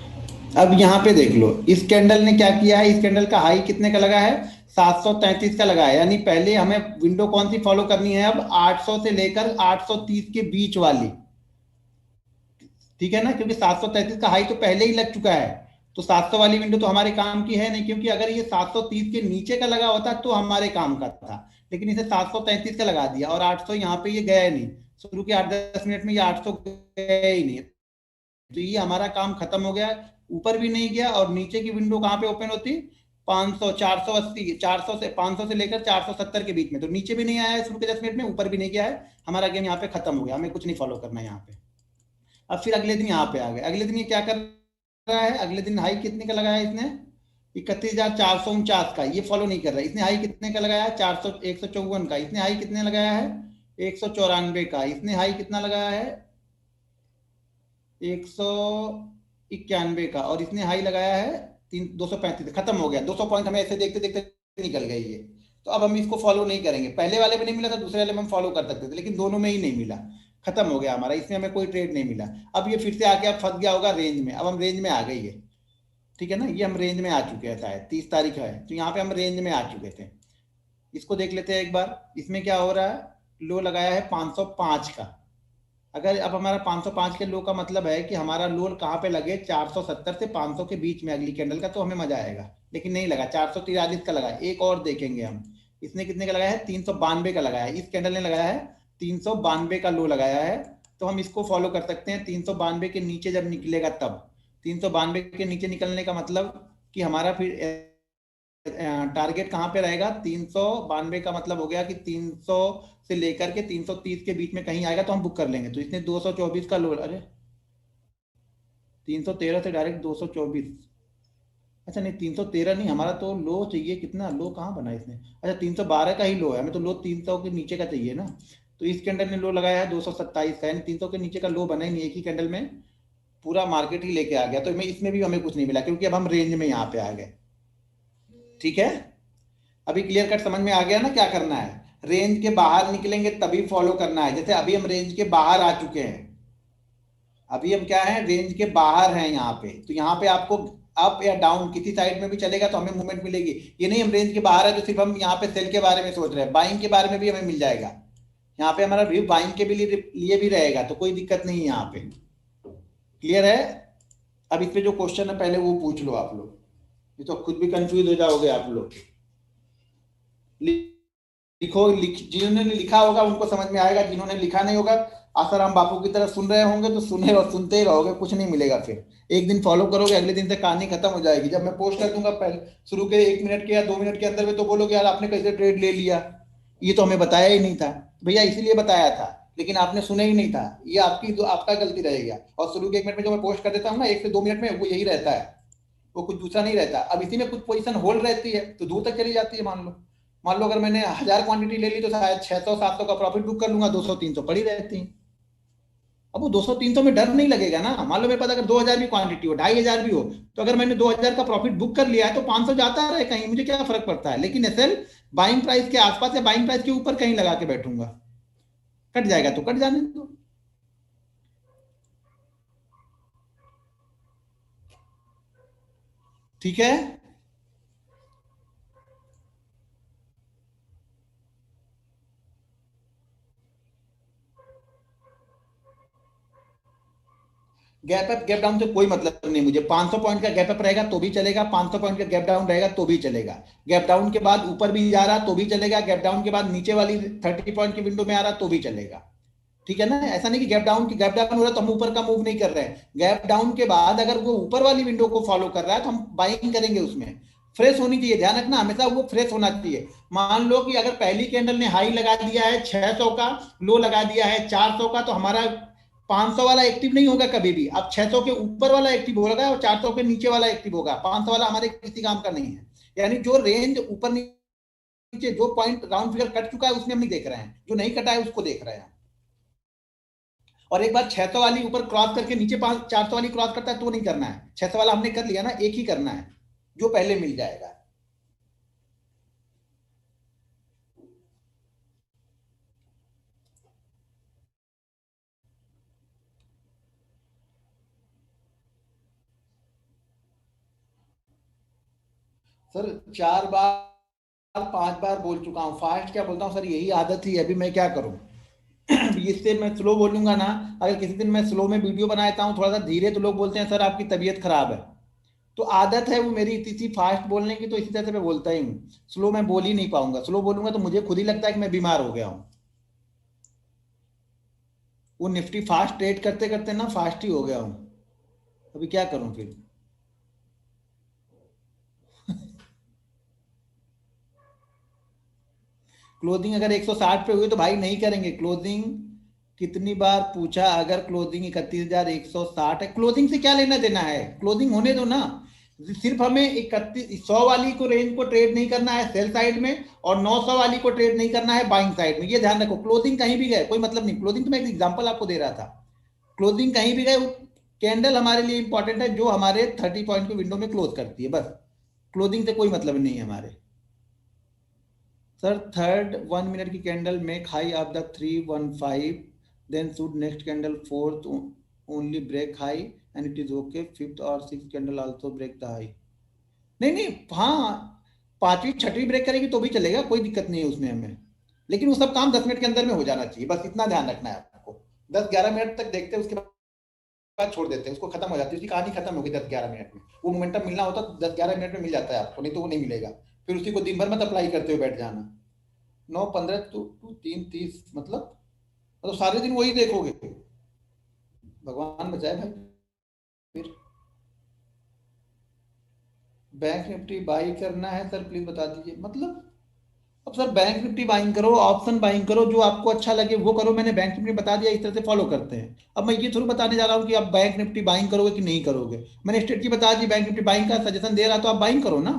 अब यहाँ पे देख लो, इस कैंडल ने क्या किया है, इस कैंडल का हाई कितने का लगा है, 733 का लगा है। यानी पहले हमें विंडो कौन सी फॉलो करनी है, अब 800 से लेकर 830 के बीच वाली। ठीक है ना, क्योंकि 733 का हाई तो पहले ही लग चुका है, तो 700 वाली विंडो तो हमारे काम की है नहीं। क्योंकि अगर ये 730 के नीचे का लगा होता तो हमारे काम का था, लेकिन इसे 733 का लगा दिया और 800 यहाँ पे ये गया नहीं। शुरू के 8-10 मिनट में ये 800 गया ही नहीं, तो ये हमारा काम खत्म हो गया। ऊपर भी नहीं गया, और नीचे की विंडो कहाँ पे ओपन होती, 500, 480, 400 से 500 से लेकर 470 के बीच में। तो नीचे भी नहीं आया है शुरू के 10 मिनट में, ऊपर भी नहीं गया है, हमारा गेम यहाँ पे खत्म हो गया, हमें कुछ नहीं फॉलो करना है यहाँ पे। अब फिर अगले दिन यहाँ पे आ गए, अगले दिन ये क्या कर रहा है, अगले दिन हाई कितने का लगाया इसने, 31,449 का, ये फॉलो नहीं कर रहा है। इसने हाई कितने का लगाया है, 154 का। इसने हाई कितने लगाया है, 194 का। इसने हाई कितना लगाया है, 100, 91 का, और इसने हाई लगाया है 235, खत्म हो गया। 200 पॉइंट हमें ऐसे देखते देखते निकल गए ये। तो अब हम इसको फॉलो नहीं करेंगे। पहले वाले में नहीं मिला था, दूसरे वाले में हम फॉलो कर सकते थे, लेकिन दोनों में ही नहीं मिला, खत्म हो गया हमारा, इसमें हमें कोई ट्रेड नहीं मिला। अब ये फिर से आके अब फंस गया होगा रेंज में। अब हम रेंज में आ गई है, ठीक है ना, ये हम रेंज में आ चुके हैं, शायद 30 तारीख है, तो यहाँ पे हम रेंज में आ चुके थे। इसको देख लेते हैं एक बार, इसमें क्या हो रहा है, लो लगाया है 505 का। अगर अब हमारा 505 के लो का मतलब है कि हमारा लो कहाँ पे लगे, 470 से 500 के बीच में अगली कैंडल का, तो हमें मजा आएगा। लेकिन नहीं लगा, 443 का लगा। एक और देखेंगे हम, इसने कितने का लगाया है, 392 का लगाया है, इस कैंडल ने लगाया है 392 का लो लगाया है। तो हम इसको फॉलो कर सकते हैं, 392 के नीचे जब निकलेगा तब। 392 के नीचे निकलने का मतलब कि हमारा फिर टारगेट कहाँ पे रहेगा, 392 का मतलब हो गया कि 300 से लेकर के 330 के बीच में कहीं आएगा तो हम बुक कर लेंगे। तो इसने 224 का लो, अरे 313 से डायरेक्ट 224, अच्छा नहीं 313 नहीं, हमारा तो लो चाहिए कितना, लो कहाँ बना इसने, अच्छा 312 का ही लो है, हमें तो लो 300 के नीचे का चाहिए ना। तो इस कैंडल ने लो लगाया है 227 का, यानी 300 के नीचे का लो बना ही नहीं, एक ही कैंडल में पूरा मार्केट ही लेके आ गया। तो इसमें भी हमें कुछ नहीं मिला, क्योंकि अब हम रेंज में यहाँ पे आ गए। ठीक है, अभी क्लियर कट समझ में आ गया ना क्या करना है। रेंज के बाहर निकलेंगे तभी फॉलो करना है। जैसे अभी हम रेंज के बाहर आ चुके हैं, अभी हम क्या है, रेंज के बाहर हैं यहाँ पे, तो यहाँ पे आपको अप या डाउन किसी साइड में भी चलेगा तो हमें मूवमेंट मिलेगी। ये नहीं हम रेंज के बाहर है तो सिर्फ हम यहाँ पे सेल के बारे में सोच रहे हैं, बाइंग के बारे में भी हमें मिल जाएगा। यहाँ पे हमारा व्यू बाइंग के भी लिए भी रहेगा, तो कोई दिक्कत नहीं है यहाँ पे। क्लियर है। अब इस पे जो क्वेश्चन है पहले वो पूछ लो आप लोग, ये तो खुद भी कंफ्यूज हो जाओगे आप लोग। लिखो, जिन्होंने लिखा होगा उनको समझ में आएगा, जिन्होंने लिखा नहीं होगा आसाराम बापू की तरह सुन रहे होंगे तो सुने और सुनते ही रहोगे, कुछ नहीं मिलेगा। फिर एक दिन फॉलो करोगे, अगले दिन से कहानी खत्म हो जाएगी। जब मैं पोस्ट कर दूंगा पहले शुरू के 1 मिनट के या 2 मिनट के अंदर में, तो बोलोगे यार आपने कैसे ट्रेड ले लिया, ये तो हमें बताया ही नहीं था। भैया इसीलिए बताया था, लेकिन आपने सुना ही नहीं था, ये आपका गलती रहेगा। और शुरू के 1 मिनट में जो मैं पोस्ट कर देता हूँ ना, 1 से 2 मिनट में, वो यही रहता है, वो कुछ दूसरा नहीं रहता। अब इसी में कुछ पोजीशन होल्ड रहती है तो दूर तक चली जाती है। मान लो अगर मैंने 1000 क्वांटिटी ले ली तो शायद 600-700 का प्रॉफिट बुक कर लूंगा, 200-300 पड़ी रहती है। अब वो 200-300 में डर नहीं लगेगा ना। मान लो मेरे पास अगर 2000 भी क्वांटिटी हो, 2500 भी हो, तो अगर मैंने 2000 का प्रॉफिट बुक कर लिया है तो 500 जाता रहे कहीं, मुझे क्या फर्क पड़ता है। लेकिन एसएल बाइंग प्राइस के आसपास या बाइंग प्राइस के ऊपर कहीं लगा के बैठूंगा, कट जाएगा तो कट जाने दो। ठीक है, गैप अप गैप डाउन से कोई मतलब नहीं मुझे। 500 पॉइंट का गैप अप रहेगा तो भी चलेगा, 500 पॉइंट का गैप डाउन रहेगा तो भी चलेगा। गैप डाउन के बाद ऊपर भी जा रहा तो भी चलेगा, गैप डाउन के बाद नीचे वाली 30 पॉइंट की विंडो में आ रहा तो भी चलेगा। ठीक है ना, ऐसा नहीं कि गैप डाउन हो रहा है तो हम ऊपर का मूव नहीं कर रहे हैं। गैप डाउन के बाद अगर वो ऊपर वाली विंडो को फॉलो कर रहा है तो हम बाइंग करेंगे। उसमें फ्रेश होनी चाहिए, ध्यान रखना हमेशा वो फ्रेश होना चाहिए। मान लो कि अगर पहली कैंडल ने हाई लगा दिया है 600 का, लो लगा दिया है 400 का, तो हमारा 500 वाला एक्टिव नहीं होगा कभी भी। अब 600 के ऊपर वाला एक्टिव होगा और 400 के नीचे वाला एक्टिव होगा, 500 वाला हमारे किसी काम का नहीं है। यानी जो रेंज ऊपर नीचे जो पॉइंट राउंड फिगर कट चुका है उसमें हम नहीं देख रहे हैं, जो नहीं कटा है उसको देख रहे हैं। और एक बार 600 वाली ऊपर क्रॉस करके नीचे 400 वाली क्रॉस करता है तो नहीं करना है। 600 वाला हमने कर लिया ना, एक ही करना है जो पहले मिल जाएगा। सर 4 बार 5 बार बोल चुका हूँ, फास्ट क्या बोलता हूँ सर, यही आदत ही है, अभी मैं क्या करूँ। इससे मैं स्लो बोलूंगा ना, अगर किसी दिन मैं स्लो में वीडियो बनाता हूँ थोड़ा सा धीरे, तो लोग बोलते हैं सर आपकी तबीयत खराब है। तो आदत है वो मेरी इतनी फास्ट बोलने की, तो इसी तरह से मैं बोलता ही हूँ। स्लो मैं बोल ही नहीं पाऊंगा, स्लो बोलूंगा तो मुझे खुद ही लगता है कि मैं बीमार हो गया हूँ। वो निफ्टी फास्ट ट्रेड करते करते ना फास्ट ही हो गया हूँ, अभी क्या करूँ फिर। क्लोजिंग अगर 160 पे हुई तो भाई नहीं करेंगे क्लोजिंग। कितनी बार पूछा, अगर क्लोजिंग 31,160 है, क्लोजिंग से क्या लेना देना है, क्लोजिंग होने दो ना। सिर्फ हमें 3100 वाली को रेंज को ट्रेड नहीं करना है सेल साइड में, और 900 वाली को ट्रेड नहीं करना है बाइंग साइड में, ये ध्यान रखो। क्लोजिंग कहीं भी गए कोई मतलब नहीं, क्लोजिंग तो मैं एक एग्जांपल आपको दे रहा था। क्लोजिंग कहीं भी गए कैंडल हमारे लिए इंपॉर्टेंट है जो हमारे 30 पॉइंट के विंडो में क्लोज करती है, बस। क्लोजिंग से कोई मतलब नहीं है हमारे। सर थर्ड 1 मिनट की candle make high of the 315, then should next candle fourth only break high and it is okay, fifth और six candle also break the high. नहीं नहीं, हाँ, पांचवी छठवीं ब्रेक करेगी तो भी चलेगा, कोई दिक्कत नहीं है उसमें हमें। लेकिन वो सब काम 10 मिनट के अंदर में हो जाना चाहिए, बस इतना ध्यान रखना है आपको। 10-11 मिनट तक देखते हैं, उसके बाद छोड़ देते हैं, उसको खत्म हो जाती है, उसकी कहानी खत्म होगी 10-11 मिनट में। वो मोमेंटम मिलना होता तो 10-11 मिनट में मिल जाता है आपको, नहीं तो वो नहीं मिलेगा। फिर उसी को दिन भर मत अप्लाई करते हुए बैठ जाना। 9-15 टू 3:30 मतलब सारे दिन वही देखोगे, भगवान बचाए भाई। फिर बैंक निफ्टी बाई करना है सर, प्लीज बता दीजिए मतलब। अब सर बैंक निफ्टी बाइंग करो, ऑप्शन बाइंग करो, जो आपको अच्छा लगे वो करो। मैंने बैंक निफ्टी बता दिया, इस तरह से फॉलो करते हैं। अब मैं ये थोड़ी बताने जा रहा हूँ कि आप बैंक निफ्टी बाइंग करोगे कि नहीं करोगे। मैंने स्ट्रेटजी बता दी, बैंक निफ्टी बाइंग का सजेशन दे रहा तो आप बाइंग करो ना।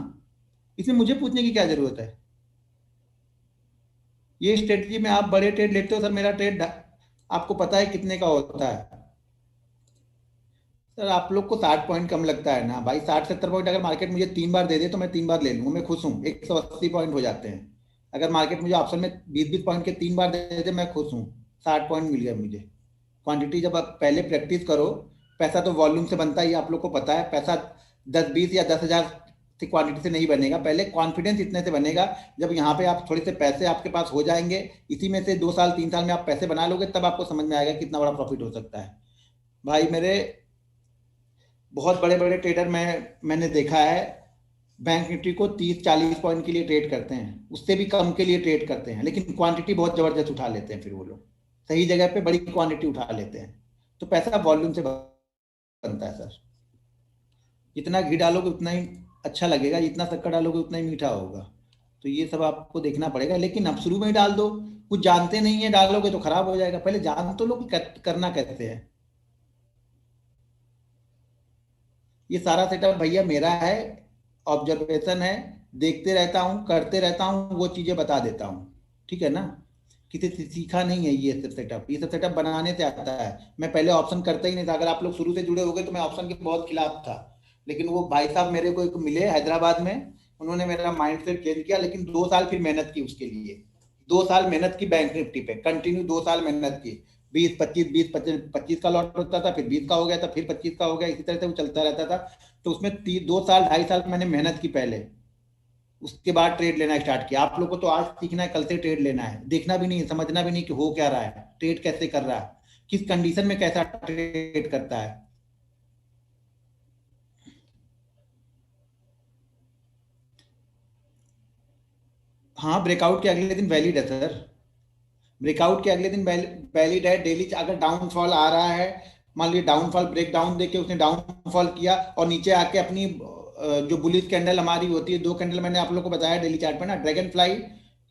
इसमें मुझे पूछने की क्या जरूरत है। ये स्ट्रेटजी में आप बड़े ट्रेड लेते हो सर, मेरा ट्रेड आपको पता है कितने का होता है। सर आप लोग को 60 पॉइंट कम लगता है ना भाई। 60-70 पॉइंट अगर मार्केट मुझे 3 बार दे दे तो मैं 3 बार ले लूँ, मैं खुश हूँ। 180 पॉइंट हो जाते हैं। अगर मार्केट मुझे ऑप्शन में 20-20 पॉइंट के 3 बार दे दे, मैं खुश हूँ। 60 पॉइंट मिल गया मुझे। क्वांटिटी जब आप पहले प्रैक्टिस करो, पैसा तो वॉल्यूम से बनता ही, आप लोग को पता है। पैसा 10-20 या 10,000 से क्वांटिटी से नहीं बनेगा, पहले कॉन्फिडेंस इतने से बनेगा। जब यहाँ पे आप थोड़े से पैसे आपके पास हो जाएंगे, इसी में से 2 साल 3 साल में आप पैसे बना लोगे, तब आपको समझ में आएगा कितना बड़ा प्रॉफिट हो सकता है। भाई मेरे बहुत बड़े बड़े ट्रेडर मैंने देखा है, बैंक निफ्टी को 30-40 पॉइंट के लिए ट्रेड करते हैं, उससे भी कम के लिए ट्रेड करते हैं, लेकिन क्वांटिटी बहुत जबरदस्त उठा लेते हैं। फिर वो लोग सही जगह पे बड़ी क्वांटिटी उठा लेते हैं। तो पैसा वॉल्यूम से बनता है सर। जितना घी डालोगे उतना ही अच्छा लगेगा, जितना शक्कर डालोगे उतना ही मीठा होगा। तो ये सब आपको देखना पड़ेगा, लेकिन अब शुरू में ही डाल दो। कुछ जानते नहीं है, डालोगे तो खराब हो जाएगा। पहले जान तो लो कि करना कैसे है। ये सारा सेटअप भैया मेरा है, ऑब्जर्वेशन है, देखते रहता हूँ, करते रहता हूँ, वो चीजें बता देता हूँ। ठीक है ना। किसी से सीखा नहीं है ये सब सेटअप, ये सब सेटअप बनाने से आता है। मैं पहले ऑप्शन करता ही नहीं था। अगर आप लोग शुरू से जुड़े हो गए तो मैं ऑप्शन के बहुत खिलाफ था। लेकिन वो भाई साहब मेरे को एक मिले हैदराबाद में, उन्होंने मेरा माइंड सेट चेंज किया। लेकिन 2 साल फिर मेहनत की उसके लिए। 2 साल मेहनत की बैंक निफ्टी पे, कंटिन्यू 2 साल मेहनत की। 20-25, 20-25, 25 का लॉट होता था, फिर 20 का हो गया था, फिर 25 का हो गया, इसी तरह से वो चलता रहता था। तो उसमें 2 साल 2.5 साल मैंने मेहनत की पहले। उसके बाद ट्रेड लेना स्टार्ट किया। आप लोग को तो आज सीखना है, कल से ट्रेड लेना है। देखना भी नहीं, समझना भी नहीं कि हो क्या रहा है, ट्रेड कैसे कर रहा है, किस कंडीशन में कैसा ट्रेड करता है। हाँ, ब्रेकआउट के अगले दिन वैलिड है सर। ब्रेकआउट के अगले दिन वैलिड है। डेली अगर डाउनफॉल आ रहा है, मान लीजिए डाउनफॉल ब्रेक डाउन देके उसने डाउनफॉल किया और नीचे आके अपनी जो बुलिश कैंडल हमारी होती है, 2 कैंडल मैंने आप लोग को बताया डेली चार्ट पे ना, ड्रैगन फ्लाई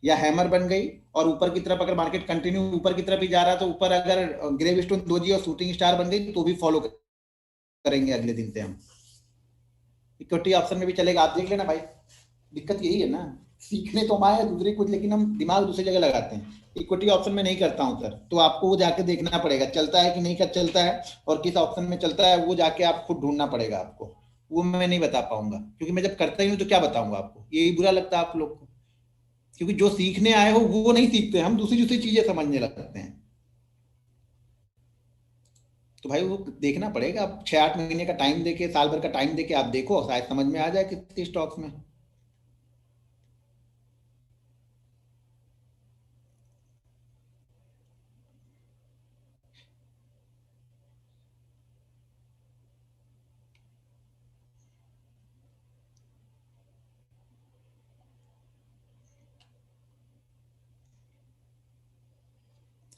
या हैमर बन गई। और ऊपर की तरफ अगर मार्केट कंटिन्यू ऊपर की तरफ ही जा रहा है, तो ऊपर अगर ग्रेव स्टोन दोजी और शूटिंग स्टार बन गई तो भी फॉलो करेंगे अगले दिन से हम। इक्विटी ऑप्शन में भी चलेगा, आप देख लेना भाई। दिक्कत यही है ना, सीखने तो हम आए हैं दूसरी कुछ, लेकिन हम दिमाग दूसरी जगह लगाते हैं। इक्विटी ऑप्शन में नहीं करता हूँ सर, तो आपको वो जाके देखना पड़ेगा चलता है कि नहीं कर चलता है, और किस ऑप्शन में चलता है वो जाके आप खुद ढूंढना पड़ेगा आपको। वो मैं नहीं बता पाऊंगा, क्योंकि मैं जब करता ही हूँ तो क्या बताऊंगा आपको। यही बुरा लगता है आप लोग को, क्योंकि जो सीखने आए हो वो नहीं सीखते, हम दूसरी दूसरी चीजें समझने लगते हैं। तो भाई वो देखना पड़ेगा। आप 6-8 महीने का टाइम देके, साल भर का टाइम देके आप देखो, शायद समझ में आ जाए किसी स्टॉक्स में।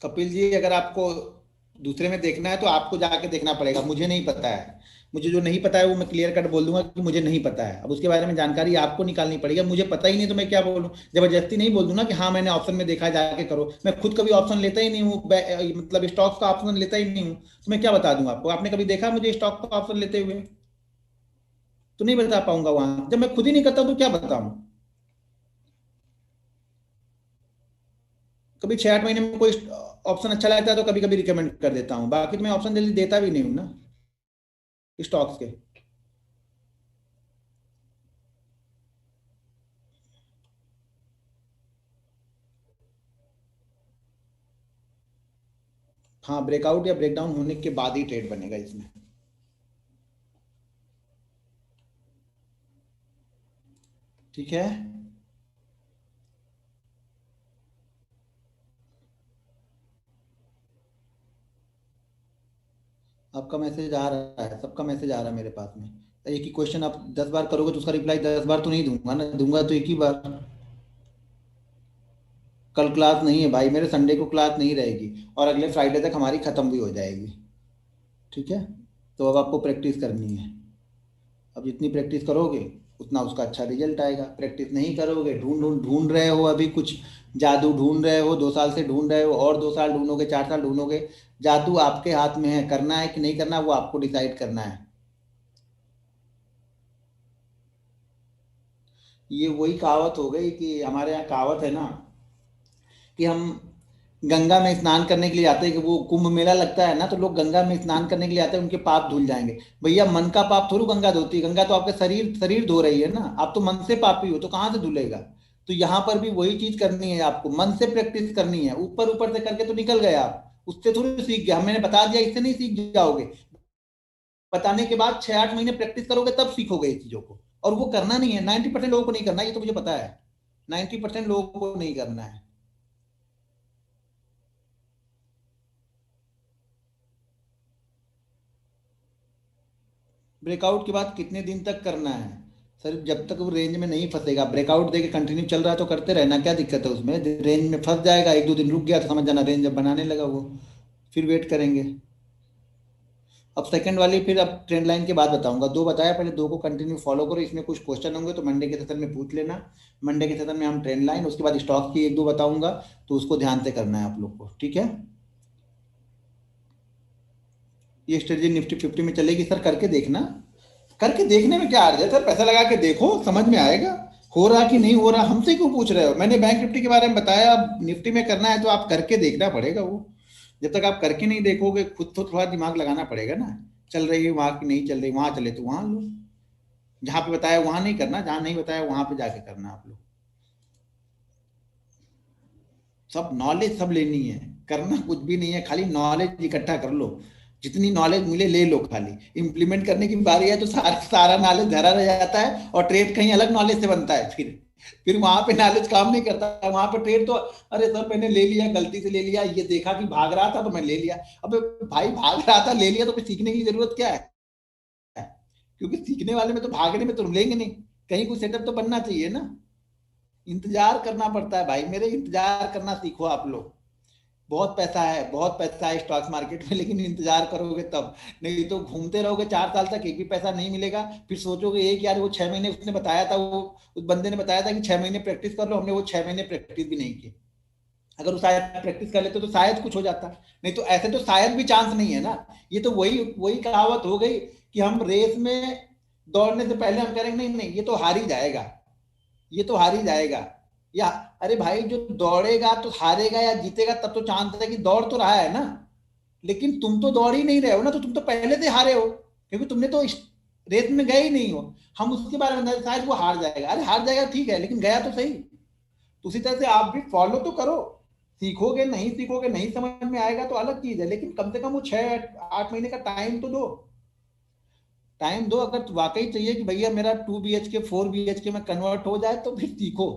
कपिल जी, अगर आपको दूसरे में देखना है तो आपको जाके देखना पड़ेगा, मुझे नहीं पता है। मुझे जो नहीं पता है वो मैं क्लियर कट बोल दूंगा कि मुझे नहीं पता है। अब उसके बारे में जानकारी आपको निकालनी पड़ेगी। मुझे पता ही नहीं तो मैं क्या बोलूं। जबरदस्ती नहीं बोल दूं ना कि हाँ मैंने ऑप्शन में देखा है जाके करो। मैं खुद कभी ऑप्शन लेता ही नहीं हूँ, मतलब स्टॉक्स का ऑप्शन लेता ही नहीं हूँ। तो मैं क्या बता दूं आपको। आपने कभी देखा मुझे स्टॉक का ऑप्शन लेते हुए? तो नहीं बता पाऊंगा वहां, जब मैं खुद ही नहीं करता तो क्या बताऊं। कभी 6-8 महीने में कोई ऑप्शन अच्छा लगता है तो कभी कभी रिकमेंड कर देता हूँ, बाकी तो मैं ऑप्शन जल्दी देता भी नहीं हूँ ना। स्टॉक्स के। हाँ, ब्रेकआउट या ब्रेकडाउन होने के बाद ही ट्रेड बनेगा इसमें। ठीक है। आपका मैसेज आ रहा है, सबका मैसेज आ रहा है मेरे पास में। एक ही क्वेश्चन आप 10 बार करोगे तो उसका रिप्लाई 10 बार तो नहीं दूंगा ना, दूंगा तो एक ही बार। कल क्लास नहीं है भाई मेरे, संडे को क्लास नहीं रहेगी, और अगले फ्राइडे तक हमारी खत्म भी हो जाएगी। ठीक है। तो अब आपको प्रैक्टिस करनी है। अब जितनी प्रैक्टिस करोगे उतना उसका अच्छा रिजल्ट आएगा। प्रैक्टिस नहीं करोगे, ढूंढ ढूंढ ढूंढ रहे हो, अभी कुछ जादू ढूंढ रहे हो, 2 साल से ढूंढ रहे हो, और 2 साल ढूंढोगे, 4 साल ढूंढोगे। जादू आपके हाथ में है, करना है कि नहीं करना वो आपको डिसाइड करना है। ये वही कहावत हो गई कि हमारे यहाँ कहावत है ना, कि हम गंगा में स्नान करने के लिए आते हैं, कि वो कुंभ मेला लगता है ना, तो लोग गंगा में स्नान करने के लिए आते हैं, उनके पाप धुल जाएंगे। भैया मन का पाप थोड़ी गंगा धोती है, गंगा तो आपके शरीर शरीर धो रही है ना, आप तो मन से पापी हो, तो कहाँ से धुलेगा। तो यहाँ पर भी वही चीज करनी है आपको, मन से प्रैक्टिस करनी है। ऊपर ऊपर से करके तो निकल गए आप, उससे थोड़ी सीख गए, मैंने बता दिया इससे नहीं सीख जाओगे। बताने के बाद 6-8 महीने प्रैक्टिस करोगे तब सीखोगे ये चीजों को। और वो करना नहीं है, 90% लोगों को नहीं करना, ये तो मुझे पता है। 90% लोगों को नहीं करना है। ब्रेकआउट के बाद कितने दिन तक करना है? सर जब तक वो रेंज में नहीं फंसेगा, ब्रेकआउट देके कंटिन्यू चल रहा है तो करते रहना, क्या दिक्कत है उसमें। रेंज में फंस जाएगा, 1-2 दिन रुक गया तो समझ जाना रेंज जब बनाने लगा वो, फिर वेट करेंगे। अब सेकंड वाली फिर अब ट्रेंड लाइन के बाद बताऊंगा, दो बताया पहले, दो को कंटिन्यू फॉलो करो, इसमें कुछ क्वेश्चन होंगे तो मंडे के सेशन में पूछ लेना। मंडे के सेशन में हम ट्रेंड लाइन, उसके बाद स्टॉक की 1-2 बताऊंगा, तो उसको ध्यान से करना है आप लोग को। ठीक है। ये स्ट्रेटजी निफ्टी 50 में चलेगी सर, करके देखना। करके देखने में क्या अर्ज है सर, पैसा लगा के देखो, समझ में आएगा। हो रहा कि नहीं हो रहा, हमसे क्यों पूछ रहे हो। मैंने बैंक निफ्टी के बारे में बताया, अब निफ्टी में करना है तो आप करके देखना पड़ेगा वो। जब तक आप करके नहीं देखोगे, खुद तो थोड़ा दिमाग लगाना पड़ेगा ना। चल रही है वहां की, नहीं चल रही, वहां चले तो वहां लो। जहां पे बताया वहां नहीं करना, जहां नहीं बताया वहां पे जाके करना आप लोग। सब नॉलेज सब लेनी है, करना कुछ भी नहीं है, खाली नॉलेज इकट्ठा कर लो। जितनी नॉलेज मिले ले लो, खाली इंप्लीमेंट करने की बारी है तो सारा सारा नॉलेज धरा रह जाता है, और ट्रेड कहीं अलग नॉलेज से बनता है। फिर वहां पे नॉलेज काम नहीं करता, वहां पे ट्रेड तो, अरे सर मैंने ले लिया, गलती से ले लिया, ये देखा कि भाग रहा था तो मैं ले लिया। अबे भाई भाग रहा था ले लिया तो फिर सीखने की जरूरत क्या है। क्योंकि सीखने वाले में तो भागने में तो हम लेंगे नहीं, कहीं कुछ सेटअप तो बनना चाहिए ना। इंतजार करना पड़ता है भाई मेरे, इंतजार करना सीखो आप लोग। बहुत पैसा है, बहुत पैसा है स्टॉक मार्केट में, लेकिन इंतजार करोगे तब। नहीं तो घूमते रहोगे 4 साल तक, एक भी पैसा नहीं मिलेगा। फिर सोचोगे एक यार वो 6 महीने उसने बताया था, वो उस बंदे ने बताया था कि 6 महीने प्रैक्टिस कर लो, हमने वो 6 महीने प्रैक्टिस भी नहीं की। अगर वो शायद प्रैक्टिस कर लेते तो शायद कुछ हो जाता, नहीं तो ऐसे तो शायद भी चांस नहीं है ना। ये तो वही वही कहावत हो गई कि हम रेस में दौड़ने से पहले हम करेंगे नहीं नहीं ये तो हार ही जाएगा, ये तो हार ही जाएगा। या अरे भाई जो दौड़ेगा तो हारेगा या जीतेगा तब तो चांस है कि दौड़ तो रहा है ना। लेकिन तुम तो दौड़ ही नहीं रहे हो ना, तो तुम तो पहले से हारे हो, क्योंकि तुमने तो इस रेस में गए ही नहीं हो। हम उसके बारे में शायद वो हार जाएगा, अरे हार जाएगा ठीक है, लेकिन गया तो सही। तो उसी तरह से आप भी फॉलो तो करो। सीखोगे नहीं, सीखोगे नहीं, समझ में आएगा तो अलग चीज है, लेकिन कम से कम वो 6-8 महीने का टाइम तो दो। टाइम दो, अगर वाकई चाहिए कि भैया मेरा 2 BHK 4 BHK में कन्वर्ट हो जाए तो फिर सीखो,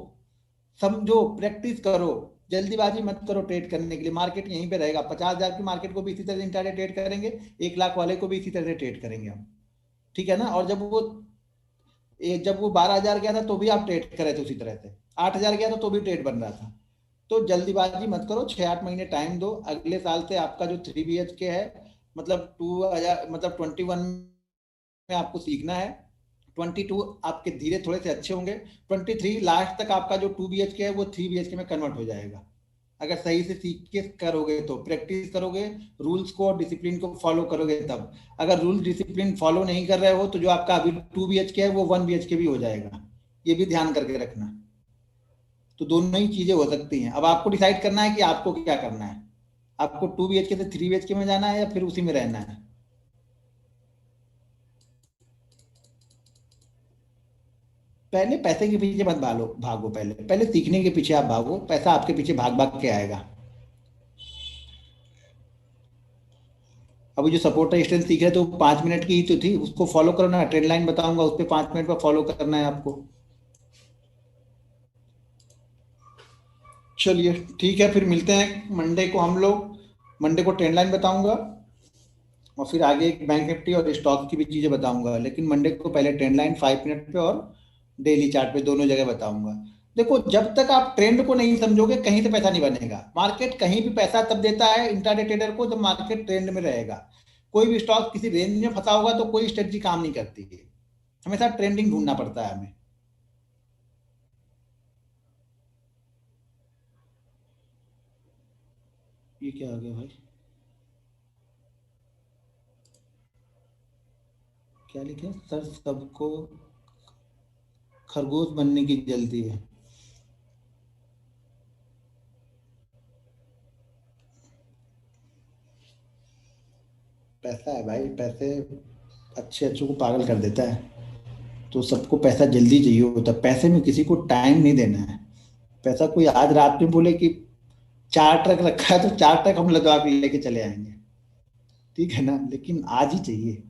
समझो, प्रैक्टिस करो। जल्दीबाजी मत करो ट्रेड करने के लिए, मार्केट यहीं पे रहेगा। 50,000 की मार्केट को भी इसी तरह से इंट्राडे ट्रेड करेंगे, 1 लाख वाले को भी इसी तरह से ट्रेड करेंगे हम। ठीक है ना। और जब वो 12,000 गया था तो भी आप ट्रेड कर रहे थे उसी तरह से, 8,000 गया था तो भी ट्रेड बन रहा था। तो जल्दीबाजी मत करो, 6-8 महीने टाइम दो। अगले साल से आपका जो 3 BHK है, मतलब 2,000, मतलब 21 में आपको सीखना है। 22 आपके धीरे थोड़े से अच्छे होंगे, 23 लास्ट तक आपका जो 2 BHK है वो 3 BHK में कन्वर्ट हो जाएगा। अगर सही से सीख के करोगे तो, प्रैक्टिस करोगे, रूल्स को और डिसिप्लिन को फॉलो करोगे तब। अगर रूल डिसिप्लिन फॉलो नहीं कर रहे हो तो जो आपका अभी 2 BHK है वो 1 BHK भी हो जाएगा। ये भी ध्यान करके रखना। तो दोनों ही चीजें हो सकती हैं, अब आपको डिसाइड करना है कि आपको क्या करना है। आपको 2 BHK से 3 BHK में जाना है या फिर उसी में रहना है। पहले पैसे के पीछे मत भागो भागो, पहले पहले सीखने के पीछे आप भागो, पैसा आपके पीछे भाग भाग के आएगा। अभी जो सपोर्टर स्ट्रेंथ सीख रहे थे वो 5 मिनट की ही तो थी, उसको फॉलो करो ना, ट्रेंड लाइन बताऊंगा उस पर 5 मिनट पर फॉलो करना है आपको। चलिए ठीक है, फिर मिलते हैं मंडे को हम लोग। मंडे को ट्रेंड लाइन बताऊंगा और फिर आगे एक बैंक निफ्टी और स्टॉक की भी चीजें बताऊंगा, लेकिन मंडे को पहले ट्रेंड लाइन 5 मिनट पे और डेली चार्ट पे दोनों जगह बताऊंगा। देखो, जब तक आप ट्रेंड को नहीं समझोगे कहीं से पैसा नहीं बनेगा। मार्केट कहीं भी पैसा तब देता है इंट्राडे ट्रेडर को जब मार्केट ट्रेंड में रहेगा। कोई भी स्टॉक किसी रेंज में फंसा होगा तो कोई स्ट्रेटजी काम नहीं करती है, हमेशा ट्रेंडिंग ढूंढना पड़ता है हमें। ये क्या आ गया भाई? क्या लिखे सर? सबको खरगोश बनने की जल्दी है। पैसा है भाई, पैसे अच्छे अच्छों को पागल कर देता है। तो सबको पैसा जल्दी चाहिए होता है, पैसे में किसी को टाइम नहीं देना है। पैसा कोई आज रात में बोले कि 4 ट्रक रखा है तो 4 ट्रक हम लदवा के लेके चले आएंगे, ठीक है ना, लेकिन आज ही चाहिए।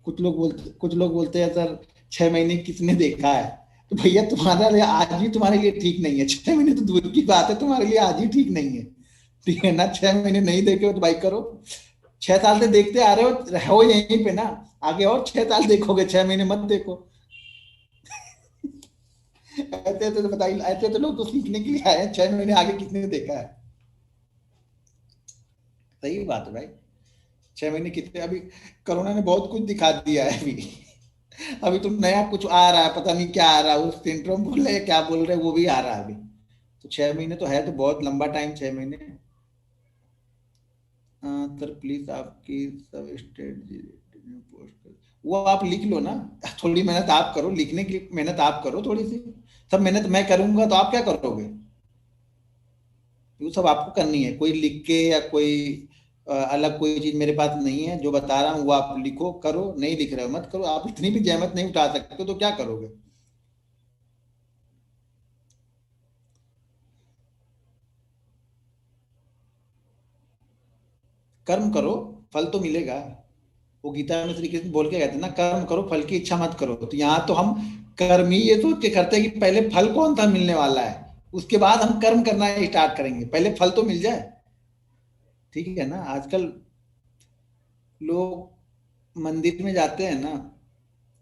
कुछ लोग बोलते हैं सर 6 महीने किसने देखा है? तो भैया तुम्हारा लिए आज ही तुम्हारे लिए ठीक नहीं है, 6 महीने तो दूर की बात है, तुम्हारे लिए आज ही ठीक नहीं है। ठीक है ना, 6 महीने नहीं देखे हो तो भाई करो। 6 साल से देखते आ रहे हो, रहो यहीं पे ना। आगे और 6 साल देखोगे, 6 महीने मत देखो। ऐसे तो बताइए, ऐसे तो लोग तो सीखने के लिए आए हैं, 6 महीने आगे किसने देखा है? सही बात है भाई। 6 महीने कितने अभी, कोरोना ने बहुत कुछ दिखा दिया है अभी। अभी तो नया कुछ आ रहा है, पता नहीं क्या आ रहा है, उस सिंड्रोम बोल रहे हैं क्या बोल रहे हैं, वो भी आ रहा है अभी। तो 6 महीने तो है, तो बहुत लंबा टाइम 6 महीने। सर प्लीज आपकी सब स्टेट पोस्ट कर, वो आप लिख लो ना। थोड़ी मेहनत आप करो, लिखने की मेहनत आप करो थोड़ी सी। सब मेहनत मैं करूंगा तो आप क्या करोगे? वो सब आपको करनी है, कोई लिख के या कोई अलग कोई चीज मेरे पास नहीं है। जो बता रहा हूँ वो आप लिखो करो, नहीं लिख रहे हो मत करो। आप इतनी भी जहमत नहीं उठा सकते तो क्या करोगे? कर्म करो, फल तो मिलेगा। वो गीता में श्री कृष्ण बोल के कहते हैं ना, कर्म करो फल की इच्छा मत करो। तो यहाँ तो हम कर्म ही ये सोच के करते हैं कि पहले फल कौन सा मिलने वाला है, उसके बाद हम कर्म करना स्टार्ट करेंगे, पहले फल तो मिल जाए। ठीक है ना, आजकल लोग मंदिर में जाते हैं ना,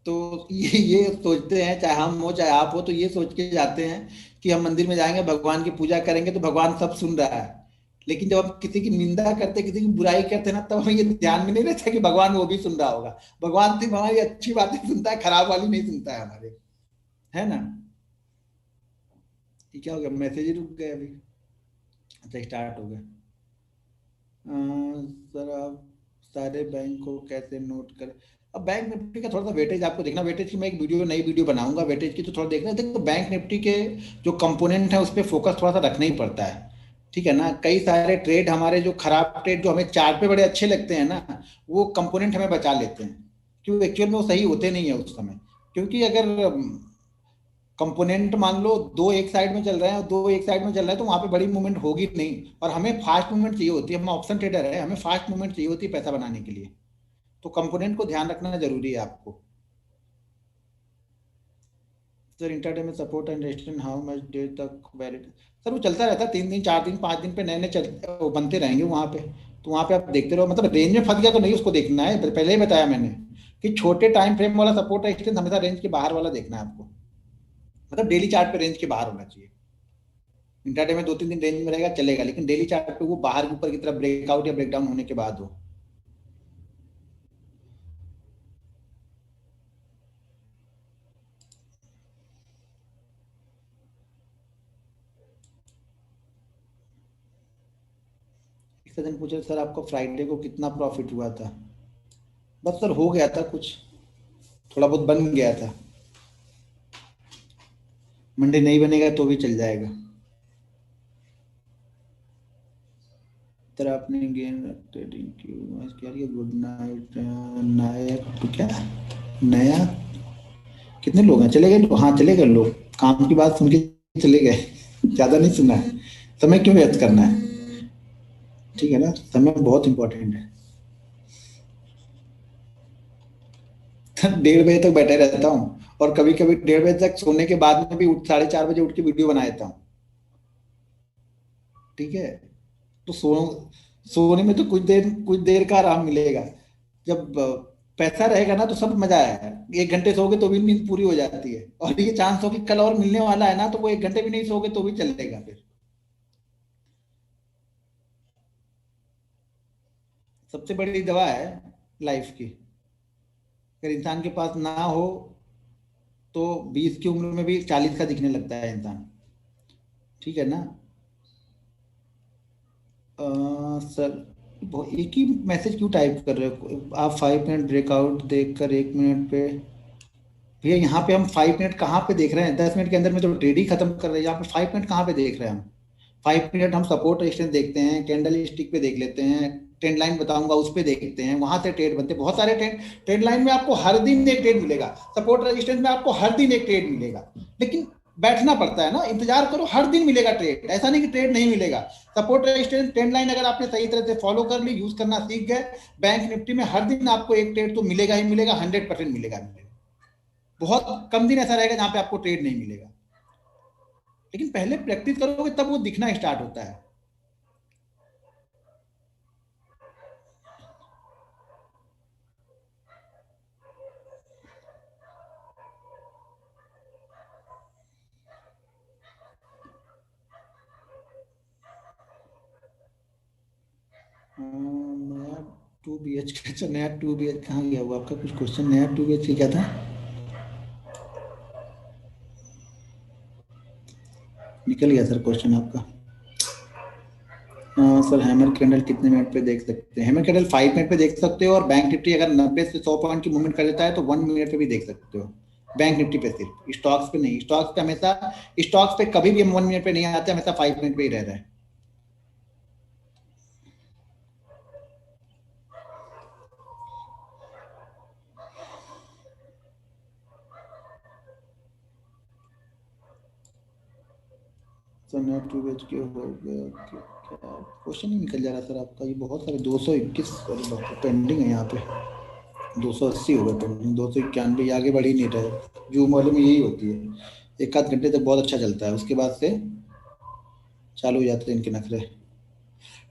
तो ये सोचते हैं, चाहे हम हो चाहे आप हो, तो ये सोच के जाते हैं कि हम मंदिर में जाएंगे भगवान की पूजा करेंगे तो भगवान सब सुन रहा है। लेकिन जब हम किसी की निंदा करते, किसी की बुराई करते हैं ना, तब हमें ये ध्यान में नहीं रहता कि भगवान वो भी सुन रहा होगा। भगवान सिर्फ हमारी अच्छी बातें सुनता है, खराब वाली नहीं सुनता है हमारे। है ना? ये क्या हो गया, मैसेज ही रुक गए अभी। अच्छा स्टार्ट हो गया। सर आप सारे बैंक को कैसे नोट करें? अब बैंक निफ्टी का थोड़ा सा वेटेज आपको देखना, वेटेज की मैं एक वीडियो नई वीडियो बनाऊंगा वेटेज की, तो थोड़ा देखना। देखो बैंक निफ्टी के जो कंपोनेंट है उस पर फोकस थोड़ा सा रखना ही पड़ता है। ठीक है ना, कई सारे ट्रेड हमारे जो खराब ट्रेड जो हमें चार्ट पे बड़े अच्छे लगते हैं ना, वो कंपोनेंट हमें बचा लेते हैं, क्योंकि एक्चुअल में वो सही होते नहीं है उस समय। क्योंकि अगर कंपोनेंट मान लो दो एक साइड में चल रहे हैं और दो एक साइड में चल रहा है तो वहां पे बड़ी मूवमेंट होगी नहीं। और हमें फास्ट मूवमेंट चाहिए होती है, हम ऑप्शन ट्रेडर है, हमें फास्ट मूवमेंट चाहिए होती है पैसा बनाने के लिए। तो कंपोनेंट को ध्यान रखना जरूरी है आपको। सर इंटरडे में support and resistance how much there तक वैलिड? सर वो चलता रहता है, 3 दिन 4 दिन 5 दिन पे नए नए चल वो बनते रहेंगे वहां पे। तो वहां पे आप देखते रहो, मतलब रेंज में फंस गया तो नहीं उसको देखना है, पहले ही बताया मैंने कि छोटे टाइम फ्रेम वाला सपोर्ट रेजिस्टेंस हमेशा रेंज के बाहर वाला देखना है आपको। मतलब डेली चार्ट पे रेंज के बाहर होना चाहिए। इंट्राडे में 2-3 दिन रेंज में रहेगा चलेगा, लेकिन डेली चार्ट पे वो बाहर के ऊपर की तरफ ब्रेकआउट या ब्रेकडाउन होने के बाद हो। एक सज्जन पूछे सर आपको फ्राइडे को कितना प्रॉफिट हुआ था? बस सर हो गया था कुछ, थोड़ा बहुत बन गया था। मंडे नहीं बनेगा तो भी चल जाएगा। सर आपने गेन ट्रेडिंग क्यों किया? गुड नाइट नायक क्या नया? कितने लोग हैं? चले गए लोग? हाँ चले गए लोग, काम की बात सुन के चले गए। ज्यादा नहीं सुनना है, समय क्यों व्यर्थ करना है? ठीक है ना, समय बहुत इंपॉर्टेंट है। 1:30 बजे तक बैठे रहता हूँ, और कभी कभी 1:30 बजे तक सोने के बाद में भी 4:30 बजे उठ के वीडियो बना देता हूँ। ठीक है, तो सोने में तो कुछ देर का आराम मिलेगा। जब पैसा रहेगा ना तो सब मजा है। 1 घंटे सोओगे तो भी नींद पूरी हो जाती है, और ये चांस हो कि कल और मिलने वाला है ना, तो वो 1 घंटे भी नहीं सोओगे तो भी चलेगा फिर। सबसे बड़ी दवा है लाइफ की। अगर इंसान के पास ना हो तो 20 की उम्र में भी 40 का दिखने लगता है इंसान। ठीक है ना। सर, वो एक ही मैसेज क्यों टाइप कर रहे हो आप? 5 मिनट ब्रेकआउट देखकर 1 मिनट पे। भैया यहाँ पे हम 5 मिनट कहाँ पे देख रहे हैं? 10 मिनट के अंदर में तो ट्रेड ही खत्म कर रहे हैं। यहाँ पे 5 मिनट कहाँ पे देख रहे हैं हम? 5 मिनट हम सपोर्ट रेजिस्टेंस देखते हैं, कैंडल स्टिक पे देख लेते हैं, ट्रेंड लाइन बताऊंगा उस पे देखते हैं, वहां से ट्रेड बनते हैं। बहुत सारे ट्रेंड, ट्रेंड लाइन में आपको हर दिन एक ट्रेड मिलेगा, सपोर्ट रेजिस्टेंस में आपको हर दिन एक ट्रेड मिलेगा। लेकिन बैठना पड़ता है ना, इंतजार करो, हर दिन मिलेगा ट्रेड, ऐसा नहीं कि ट्रेड नहीं मिलेगा। सपोर्ट रेजिस्टेंस ट्रेंड लाइन अगर आपने सही तरह से फॉलो कर ली, यूज करना सीख गए, बैंक निफ्टी में हर दिन आपको एक ट्रेड तो मिलेगा ही मिलेगा, 100% मिलेगा। बहुत कम दिन ऐसा रहेगा जहां पे आपको ट्रेड नहीं मिलेगा। लेकिन पहले प्रैक्टिस करोगे तब वो दिखना स्टार्ट होता है। नया 2 BH का? अच्छा, नया 2 BH कहाँ गया हुआ आपका? कुछ क्वेश्चन, नया 2 BH क्या था? निकल गया सर क्वेश्चन आपका। सर, हैमर कैंडल कितने मिनट पे देख सकते हैं? हैमर कैंडल 5 मिनट पे देख सकते हो, और बैंक निफ्टी अगर 90 से 100 पॉइंट की मूवमेंट कर देता है तो 1 मिनट पे भी देख सकते हो। बैंक निफ्टी पे सिर्फ, स्टॉक्स पे नहीं। स्टॉक्स पे हमेशा, स्टॉक्स पे कभी भी हम 1 मिनट पे नहीं आते, हमेशा 5 मिनट पे ही रह रहे हैं। सर, नया 2 BH हो गया क्या? क्वेश्चन ही निकल जा रहा सर आपका। ये बहुत सारे 221 पेंडिंग है यहाँ पे। 280 हो गए पेंडिंग, 291, ये आगे बढ़ ही नहीं रहे। जूम वाले में यही होती है, एक आध घंटे तक बहुत अच्छा चलता है, उसके बाद से चालू हो जाते हैं इनके नखरे।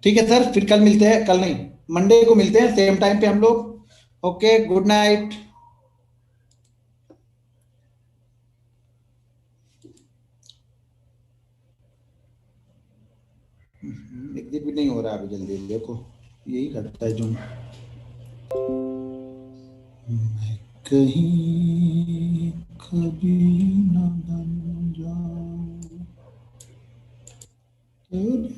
ठीक है सर, फिर कल मिलते हैं, कल नहीं, मंडे को मिलते हैं सेम टाइम पे हम लोग। Okay, good night. एग्जिट भी नहीं हो रहा अभी जल्दी, देखो यही करता है जूम। मैं कहीं कभी न बन जाऊं तेरे